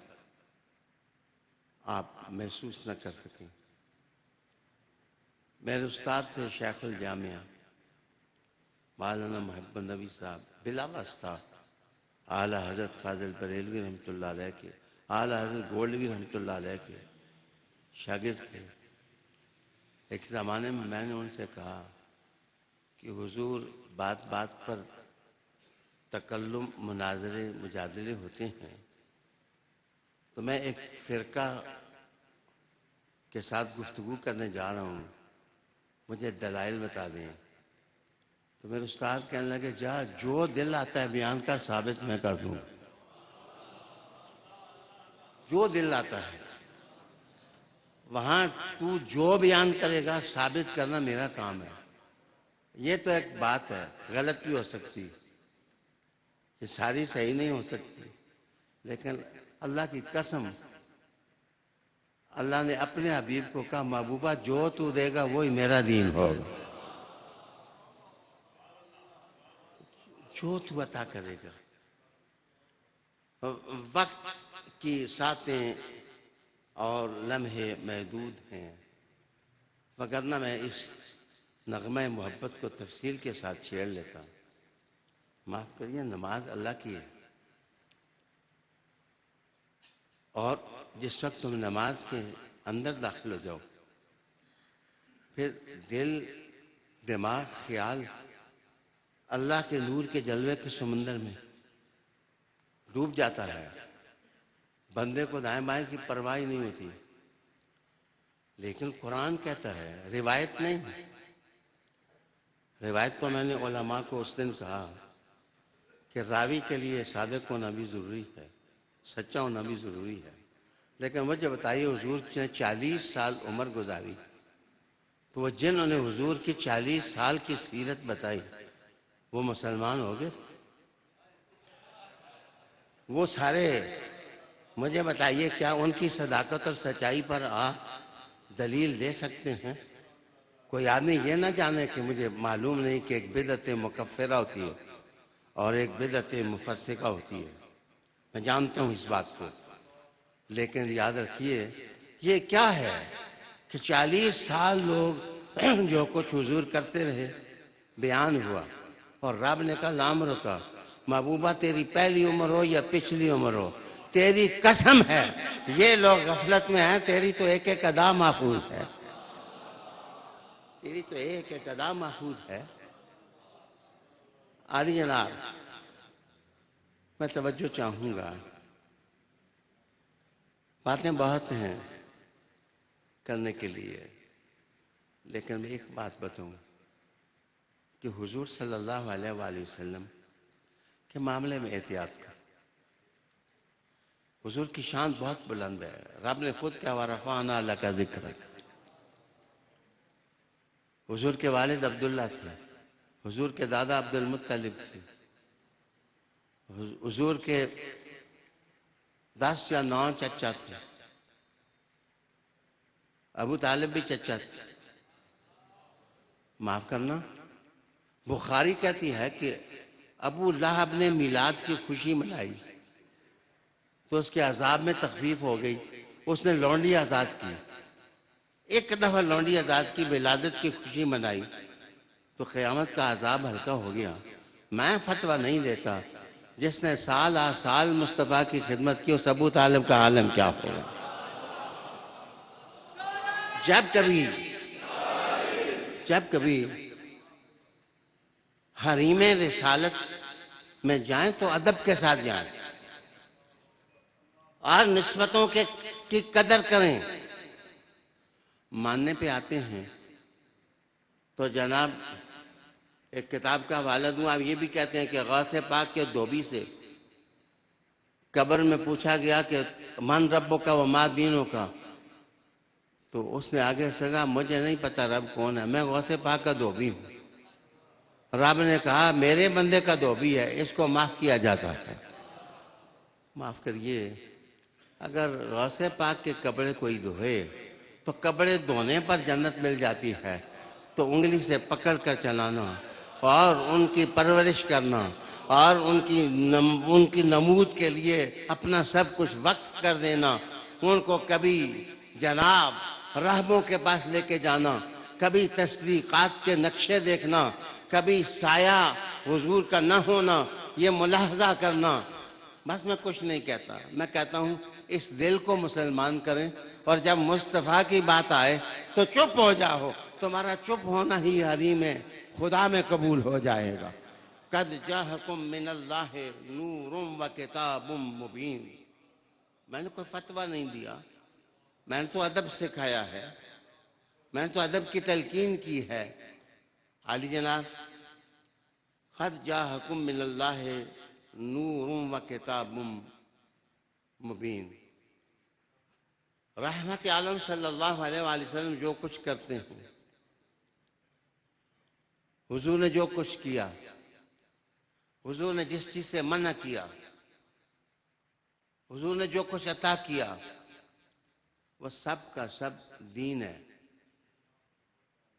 آپ محسوس نہ کر سکیں. میرے استاد تھے شیخ الجامعہ مولانا محب النبی صاحب، بلا واسطہ اعلیٰ حضرت فاضل بریلوی رحمۃ اللہ علیہ کے، اعلیٰ حضرت گولوی رحمۃ اللہ علیہ کے شاگرد تھے. ایک زمانے میں نے ان سے کہا کہ حضور بات بات پر تکلم، مناظرے، مجادلے ہوتے ہیں، تو میں ایک فرقہ کے ساتھ گفتگو کرنے جا رہا ہوں، مجھے دلائل بتا دیں. تو میرے استاد کہنے لگے جا جو دل آتا ہے بیان کر، ثابت میں کر دوں. جو دل آتا ہے وہاں تو جو بیان کرے گا ثابت کرنا میرا کام ہے. یہ تو ایک بات ہے، غلط بھی ہو سکتی، یہ ساری صحیح نہیں ہو سکتی، لیکن اللہ کی قسم اللہ نے اپنے حبیب کو کہا محبوبہ جو تو دے گا وہی میرا دین ہوگا. جو تو عطا کرے گا. وقت کی ساتیں اور لمحے محدود ہیں، وگرنہ میں اس نغمہ محبت کو تفصیل کے ساتھ چھیڑ لیتا ہوں. معاف کریے، نماز اللہ کی ہے، اور جس وقت تم نماز کے اندر داخل ہو جاؤ پھر دل، دماغ، خیال اللہ کے نور کے جلوے کے سمندر میں ڈوب جاتا ہے. بندے کو دائیں بائیں کی پرواہ نہیں ہوتی. لیکن قرآن کہتا ہے، روایت نہیں. روایت تو میں نے علماء کو اس دن کہا کہ راوی کے لیے صادق ہونا بھی ضروری ہے، سچا ہونا بھی ضروری ہے. لیکن مجھے بتائیے حضور نے 40 سال عمر گزاری، تو وہ جنہوں نے حضور کی 40 سال کی سیرت بتائی وہ مسلمان ہو گئے؟ وہ سارے مجھے بتائیے کیا ان کی صداقت اور سچائی پر آپ دلیل دے سکتے ہیں؟ کوئی آدمی یہ نہ جانے کہ مجھے معلوم نہیں کہ ایک بدعت مکفرہ ہوتی ہے اور ایک بدعت مفسقہ ہوتی ہے. میں جانتا ہوں اس بات کو، لیکن یاد رکھیے یہ کیا ہے کہ 40 سال لوگ جو کچھ حضور کرتے رہے بیان ہوا، اور رب نے کہا لام رکا محبوبہ تیری پہلی عمر ہو یا پچھلی عمر ہو، تیری قسم ہے یہ لوگ غفلت میں ہیں، تیری تو ایک ایک ادا محفوظ ہے، تیری تو ایک ایک ادا محفوظ ہے۔ عالی جناب، میں توجہ چاہوں گا، باتیں بہت ہیں کرنے کے لیے، لیکن میں ایک بات بتاؤں کہ حضور صلی اللہ علیہ وآلہ وسلم کے معاملے میں احتیاط کر۔ حضور کی شان بہت بلند ہے، رب نے خود کہا وَرَفَعْنَا لَكَ ذِكْرَكَ۔ حضور کے والد عبداللہ تھے، حضور کے دادا عبد المطلب تھے، حضور کے 10 یا 9 چچا تھے، ابو طالب بھی چچا تھے۔ معاف کرنا، بخاری کہتی ہے کہ ابو لہب نے میلاد کی خوشی منائی تو اس کے عذاب میں تخفیف ہو گئی، اس نے لونڈی آزاد کی۔ ایک دفعہ لونڈی آزاد کی، ولادت کی خوشی منائی تو قیامت کا عذاب ہلکا ہو گیا۔ میں فتویٰ نہیں دیتا، جس نے سال آ سال مصطفیٰ کی خدمت کی اس ابو طالب کا عالم کیا ہوگا۔ جب کبھی حریم رسالت میں جائیں تو ادب کے ساتھ جائیں اور نسبتوں کی قدر کریں۔ ماننے پہ آتے ہیں تو جناب ایک کتاب کا حوالہ دوں، آپ یہ بھی کہتے ہیں کہ غوث پاک کے دھوبی سے قبر میں پوچھا گیا کہ من ربوں کا و ما دینوں کا، تو اس نے آگے سے کہا مجھے نہیں پتا رب کون ہے، میں غوث پاک کا دھوبی ہوں۔ رب نے کہا میرے بندے کا دھوبی ہے، اس کو معاف کیا جاتا ہے۔ معاف کریے، اگر غوث پاک کے کپڑے کوئی دھوئے تو کپڑے دھونے پر جنت مل جاتی ہے، تو انگلی سے پکڑ کر چلانا اور ان کی پرورش کرنا اور ان کی نمود کے لیے اپنا سب کچھ وقف کر دینا، ان کو کبھی جناب راہبوں کے پاس لے کے جانا، کبھی تصدیقات کے نقشے دیکھنا، کبھی سایہ حضور کا نہ ہونا، یہ ملاحظہ کرنا۔ بس میں کچھ نہیں کہتا، میں کہتا ہوں اس دل کو مسلمان کریں، اور جب مصطفیٰ کی بات آئے تو چپ ہو جاؤ، تمہارا چپ ہونا ہی حریم خدا میں قبول ہو جائے گا۔ قد جاءکم من اللہ نور و کتاب مبین۔ میں نے کوئی فتویٰ نہیں دیا، میں نے تو ادب سکھایا ہے، میں نے تو ادب کی تلقین کی ہے۔ عالی جناب، قد جاءکم من اللہ نور و کتاب مبین۔ رحمت عالم صلی اللہ علیہ وآلہ وسلم جو کچھ کرتے ہیں، حضور نے جو کچھ کیا، حضور نے جس چیز سے منع کیا، حضور نے جو کچھ عطا کیا، وہ سب کا سب دین ہے۔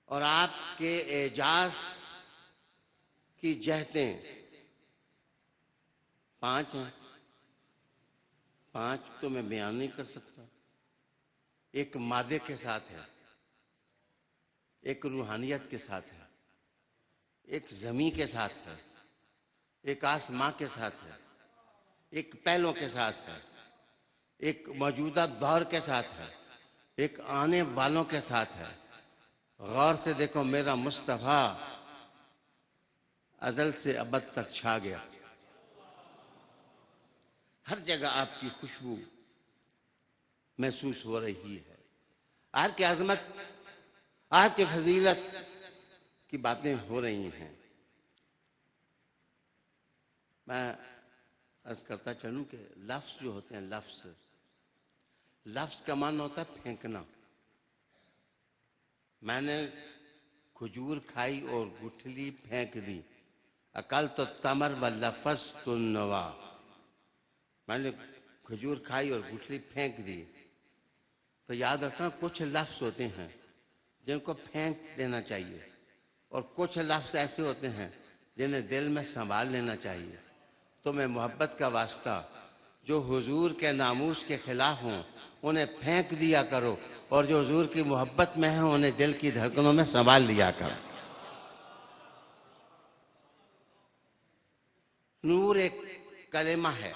اور آپ کے اعجاز کی جہتیں 5 ہیں، 5 تو میں بیان نہیں کر سکتا۔ ایک مادے کے ساتھ ہے، ایک روحانیت کے ساتھ ہے، ایک زمین کے ساتھ ہے، ایک آسماں کے ساتھ ہے، ایک پہلوں کے ساتھ ہے، ایک موجودہ دور کے ساتھ ہے، ایک آنے والوں کے ساتھ ہے۔ غور سے دیکھو، میرا مصطفیٰ ازل سے ابد تک چھا گیا، ہر جگہ آپ کی خوشبو محسوس ہو رہی ہے، آپ کی عظمت، آپ کی فضیلت کی باتیں ہو رہی ہیں۔ میں عرض کرتا چلوں کہ لفظ جو ہوتے ہیں، لفظ کا معنی ہوتا ہے پھینکنا۔ میں نے کھجور کھائی اور گٹھلی پھینک دی، اکلت التمر ولفظت النوا۔ میں نے کھجور کھائی اور گٹھلی پھینک دی۔ تو یاد رکھنا، کچھ لفظ ہوتے ہیں جن کو پھینک دینا چاہیے، اور کچھ لفظ ایسے ہوتے ہیں جنہیں دل میں سنبھال لینا چاہیے۔ تو میں محبت کا واسطہ جو حضور کے ناموس کے خلاف ہوں انہیں پھینک دیا کرو، اور جو حضور کی محبت میں ہیں انہیں دل کی دھڑکنوں میں سنبھال لیا کرو۔ نور ایک کلمہ ہے،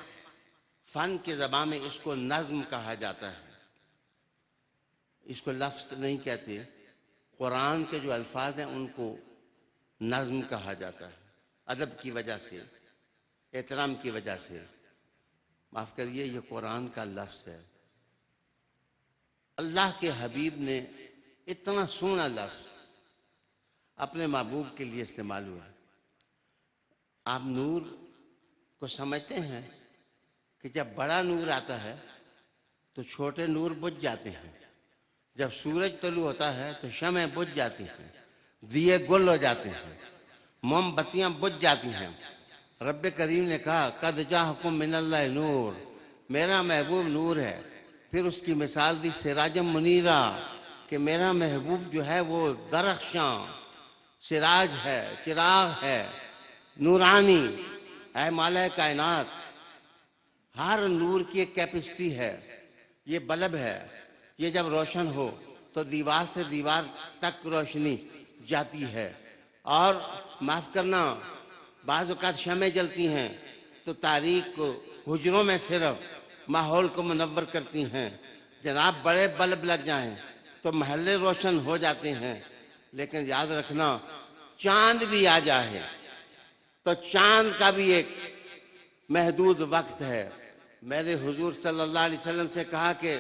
فن کی زبان میں اس کو نظم کہا جاتا ہے، اس کو لفظ نہیں کہتے، قرآن کے جو الفاظ ہیں ان کو نظم کہا جاتا ہے، ادب کی وجہ سے، احترام کی وجہ سے۔ معاف کریے، یہ قرآن کا لفظ ہے۔ اللہ کے حبیب نے اتنا سونا لفظ اپنے محبوب کے لیے استعمال ہوا۔ آپ نور کو سمجھتے ہیں کہ جب بڑا نور آتا ہے تو چھوٹے نور بجھ جاتے ہیں، جب سورج طلوع ہوتا ہے تو شمع بجھ جاتی ہیں، دیے گل ہو جاتے ہیں، موم بتیاں بجھ جاتی ہیں۔ رب کریم نے کہا قد جاءکم من اللہ نور، میرا محبوب نور ہے۔ پھر اس کی مثال دی سراجم منیرہ، کہ میرا محبوب جو ہے وہ درخشاں سراج ہے، چراغ ہے، نورانی اے مالہ کائنات۔ ہر نور کی ایک کیپیسٹی ہے، یہ بلب ہے، یہ جب روشن ہو تو دیوار سے دیوار تک روشنی جاتی ہے۔ اور معاف کرنا، بعض اوقات شمع جلتی ہیں تو تاریک کو حجروں میں صرف ماحول کو منور کرتی ہیں۔ جناب بڑے بلب لگ جائیں تو محلے روشن ہو جاتے ہیں، لیکن یاد رکھنا چاند بھی آ جائے تو چاند کا بھی ایک محدود وقت ہے۔ میرے حضور صلی اللہ علیہ وسلم سے کہا کہ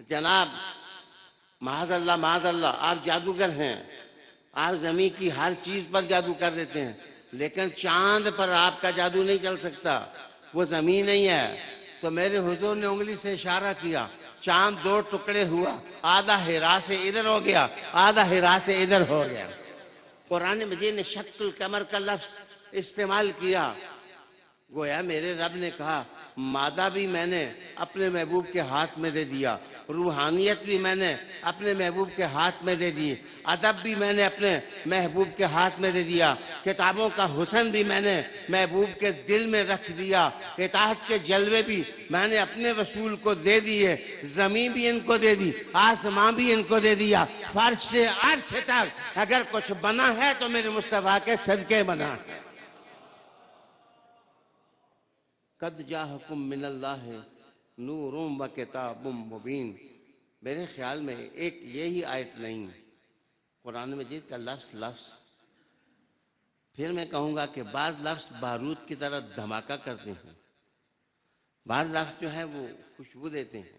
جناب معاذ اللہ آپ جادوگر ہیں، آپ زمین کی ہر چیز پر جادو کر دیتے ہیں، لیکن چاند پر آپ کا جادو نہیں چل سکتا، وہ زمین نہیں ہے۔ تو میرے حضور نے انگلی سے اشارہ کیا، چاند دو ٹکڑے ہوا، آدھا ہرا سے ادھر ہو گیا، آدھا ہرا سے ادھر ہو گیا۔ قرآن مجید نے شق القمر کا لفظ استعمال کیا، گویا میرے رب نے کہا مادہ بھی میں نے اپنے محبوب کے ہاتھ میں دے دیا، روحانیت بھی میں نے اپنے محبوب کے ہاتھ میں دے دی، ادب بھی میں نے اپنے محبوب کے ہاتھ میں دے دیا، کتابوں کا حسن بھی میں نے محبوب کے دل میں رکھ دیا، اطاعت کے جلوے بھی میں نے اپنے رسول کو دے دیے، زمین بھی ان کو دے دی، آسمان بھی ان کو دے دیا، فرش سے عرش تک اگر کچھ بنا ہے تو میرے مصطفیٰ کے صدقے بنا ہے۔ قد جاءکم من اللہ نور و کتاب مبین۔ میرے خیال میں ایک یہی آیت نہیں، قرآن مجید کا لفظ پھر میں کہوں گا کہ بعض لفظ بارود کی طرح دھماکہ کرتے ہیں، بعض لفظ جو ہے وہ خوشبو دیتے ہیں،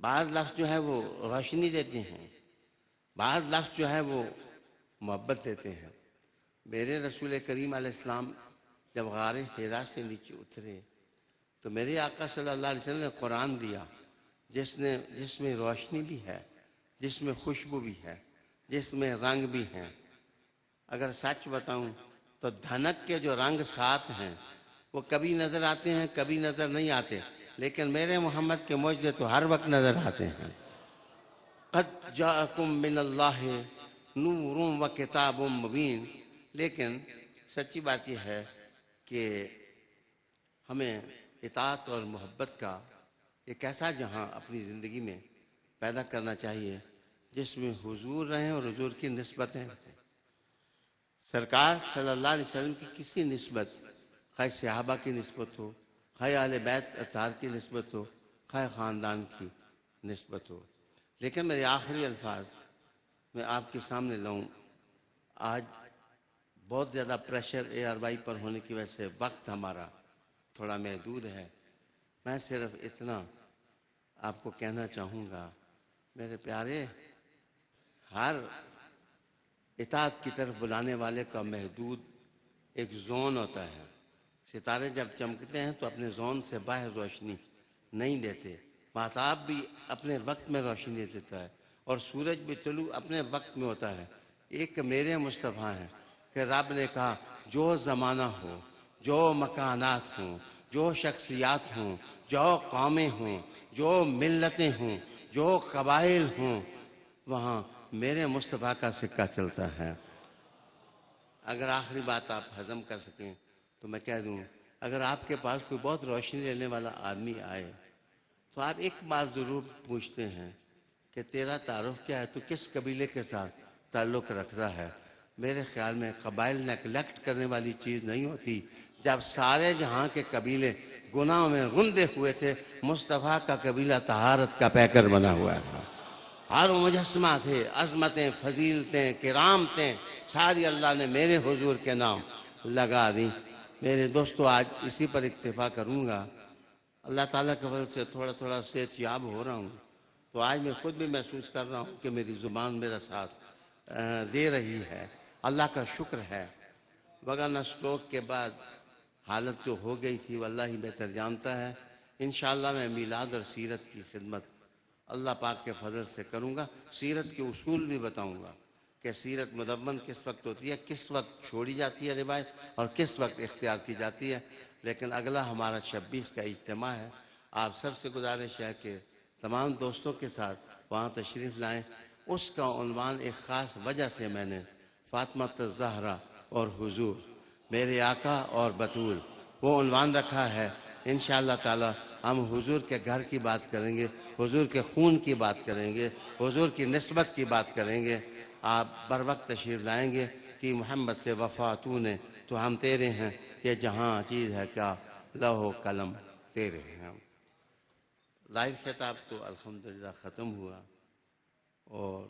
بعض لفظ جو ہے وہ روشنی دیتے ہیں، بعض لفظ جو ہے وہ محبت دیتے ہیں۔ میرے رسول کریم علیہ السلام جب غار حرا سے نیچے اترے تو میرے آقا صلی اللہ علیہ وسلم نے قرآن دیا، جس میں روشنی بھی ہے، جس میں خوشبو بھی ہے، جس میں رنگ بھی ہیں۔ اگر سچ بتاؤں تو دھنک کے جو رنگ ساتھ ہیں وہ کبھی نظر آتے ہیں، کبھی نظر نہیں آتے، لیکن میرے محمد کے معجزے تو ہر وقت نظر آتے ہیں۔ قد جاءکم من اللہ نور و کتاب مبین۔ لیکن سچی بات یہ ہے کہ ہمیں اطاعت اور محبت کا ایک ایسا جہاں اپنی زندگی میں پیدا کرنا چاہیے جس میں حضور رہیں اور حضور کی نسبتیں رہیں۔ سرکار صلی اللہ علیہ وسلم کی کسی نسبت، خواہ صحابہ کی نسبت ہو، خواہ اہل بیت اطہار کی نسبت ہو، خواہ خاندان کی نسبت ہو۔ لیکن میرے آخری الفاظ میں آپ کے سامنے لاؤں۔ آج بہت زیادہ پریشر ARY پر ہونے کی وجہ سے وقت ہمارا تھوڑا محدود ہے۔ میں صرف اتنا آپ کو کہنا چاہوں گا، میرے پیارے، ہر اطاعت کی طرف بلانے والے کا محدود ایک زون ہوتا ہے۔ ستارے جب چمکتے ہیں تو اپنے زون سے باہر روشنی نہیں دیتے، ماہتاب بھی اپنے وقت میں روشنی دیتا ہے، اور سورج بھی طلوع اپنے وقت میں ہوتا ہے۔ ایک میرے مصطفیٰ ہیں کہ رب نے کہا جو زمانہ ہو، جو مکانات ہوں، جو شخصیات ہوں، جو قومیں ہوں، جو ملتیں ہوں، جو قبائل ہوں، وہاں میرے مصطفیٰ کا سکہ چلتا ہے۔ اگر آخری بات آپ ہضم کر سکیں تو میں کہہ دوں، اگر آپ کے پاس کوئی بہت روشنی لینے والا آدمی آئے تو آپ ایک بات ضرور پوچھتے ہیں کہ تیرا تعارف کیا ہے، تو کس قبیلے کے ساتھ تعلق رکھتا ہے۔ میرے خیال میں قبائل نیگلیکٹ کرنے والی چیز نہیں ہوتی۔ جب سارے جہاں کے قبیلے گناہوں میں گندے ہوئے تھے، مصطفیٰ کا قبیلہ طہارت کا پیکر بنا ہوا تھا۔ ہر مجسمہ تھے، عظمتیں، فضیلتیں، کرامتیں ساری اللہ نے میرے حضور کے نام لگا دی۔ میرے دوستو آج اسی پر اکتفا کروں گا۔ اللہ تعالیٰ کے فضل سے تھوڑا تھوڑا صحت یاب ہو رہا ہوں، تو آج میں خود بھی محسوس کر رہا ہوں کہ میری زبان میرا ساتھ دے رہی ہے۔ اللہ کا شکر ہے، وگرنہ سٹروک کے بعد حالت جو ہو گئی تھی وہ اللہ ہی بہتر جانتا ہے۔ انشاءاللہ میں میلاد اور سیرت کی خدمت اللہ پاک کے فضل سے کروں گا۔ سیرت کے اصول بھی بتاؤں گا کہ سیرت مدون کس وقت ہوتی ہے، کس وقت چھوڑی جاتی ہے روایت، اور کس وقت اختیار کی جاتی ہے۔ لیکن اگلا ہمارا 26 کا اجتماع ہے، آپ سب سے گزارش ہے کہ تمام دوستوں کے ساتھ وہاں تشریف لائیں۔ اس کا عنوان ایک خاص وجہ سے میں نے فاطمہ الزہرا اور حضور، میرے آقا اور بطول، وہ عنوان رکھا ہے۔ انشاءاللہ تعالی ہم حضور کے گھر کی بات کریں گے، حضور کے خون کی بات کریں گے، حضور کی نسبت کی بات کریں گے۔ آپ بر وقت تشریف لائیں گے کہ محمد سے وفا تو نے تو ہم تیرے ہیں، یہ جہاں چیز ہے کیا لوح و قلم تیرے ہیں۔ لائیو خطاب تو الحمدللہ ختم ہوا، اور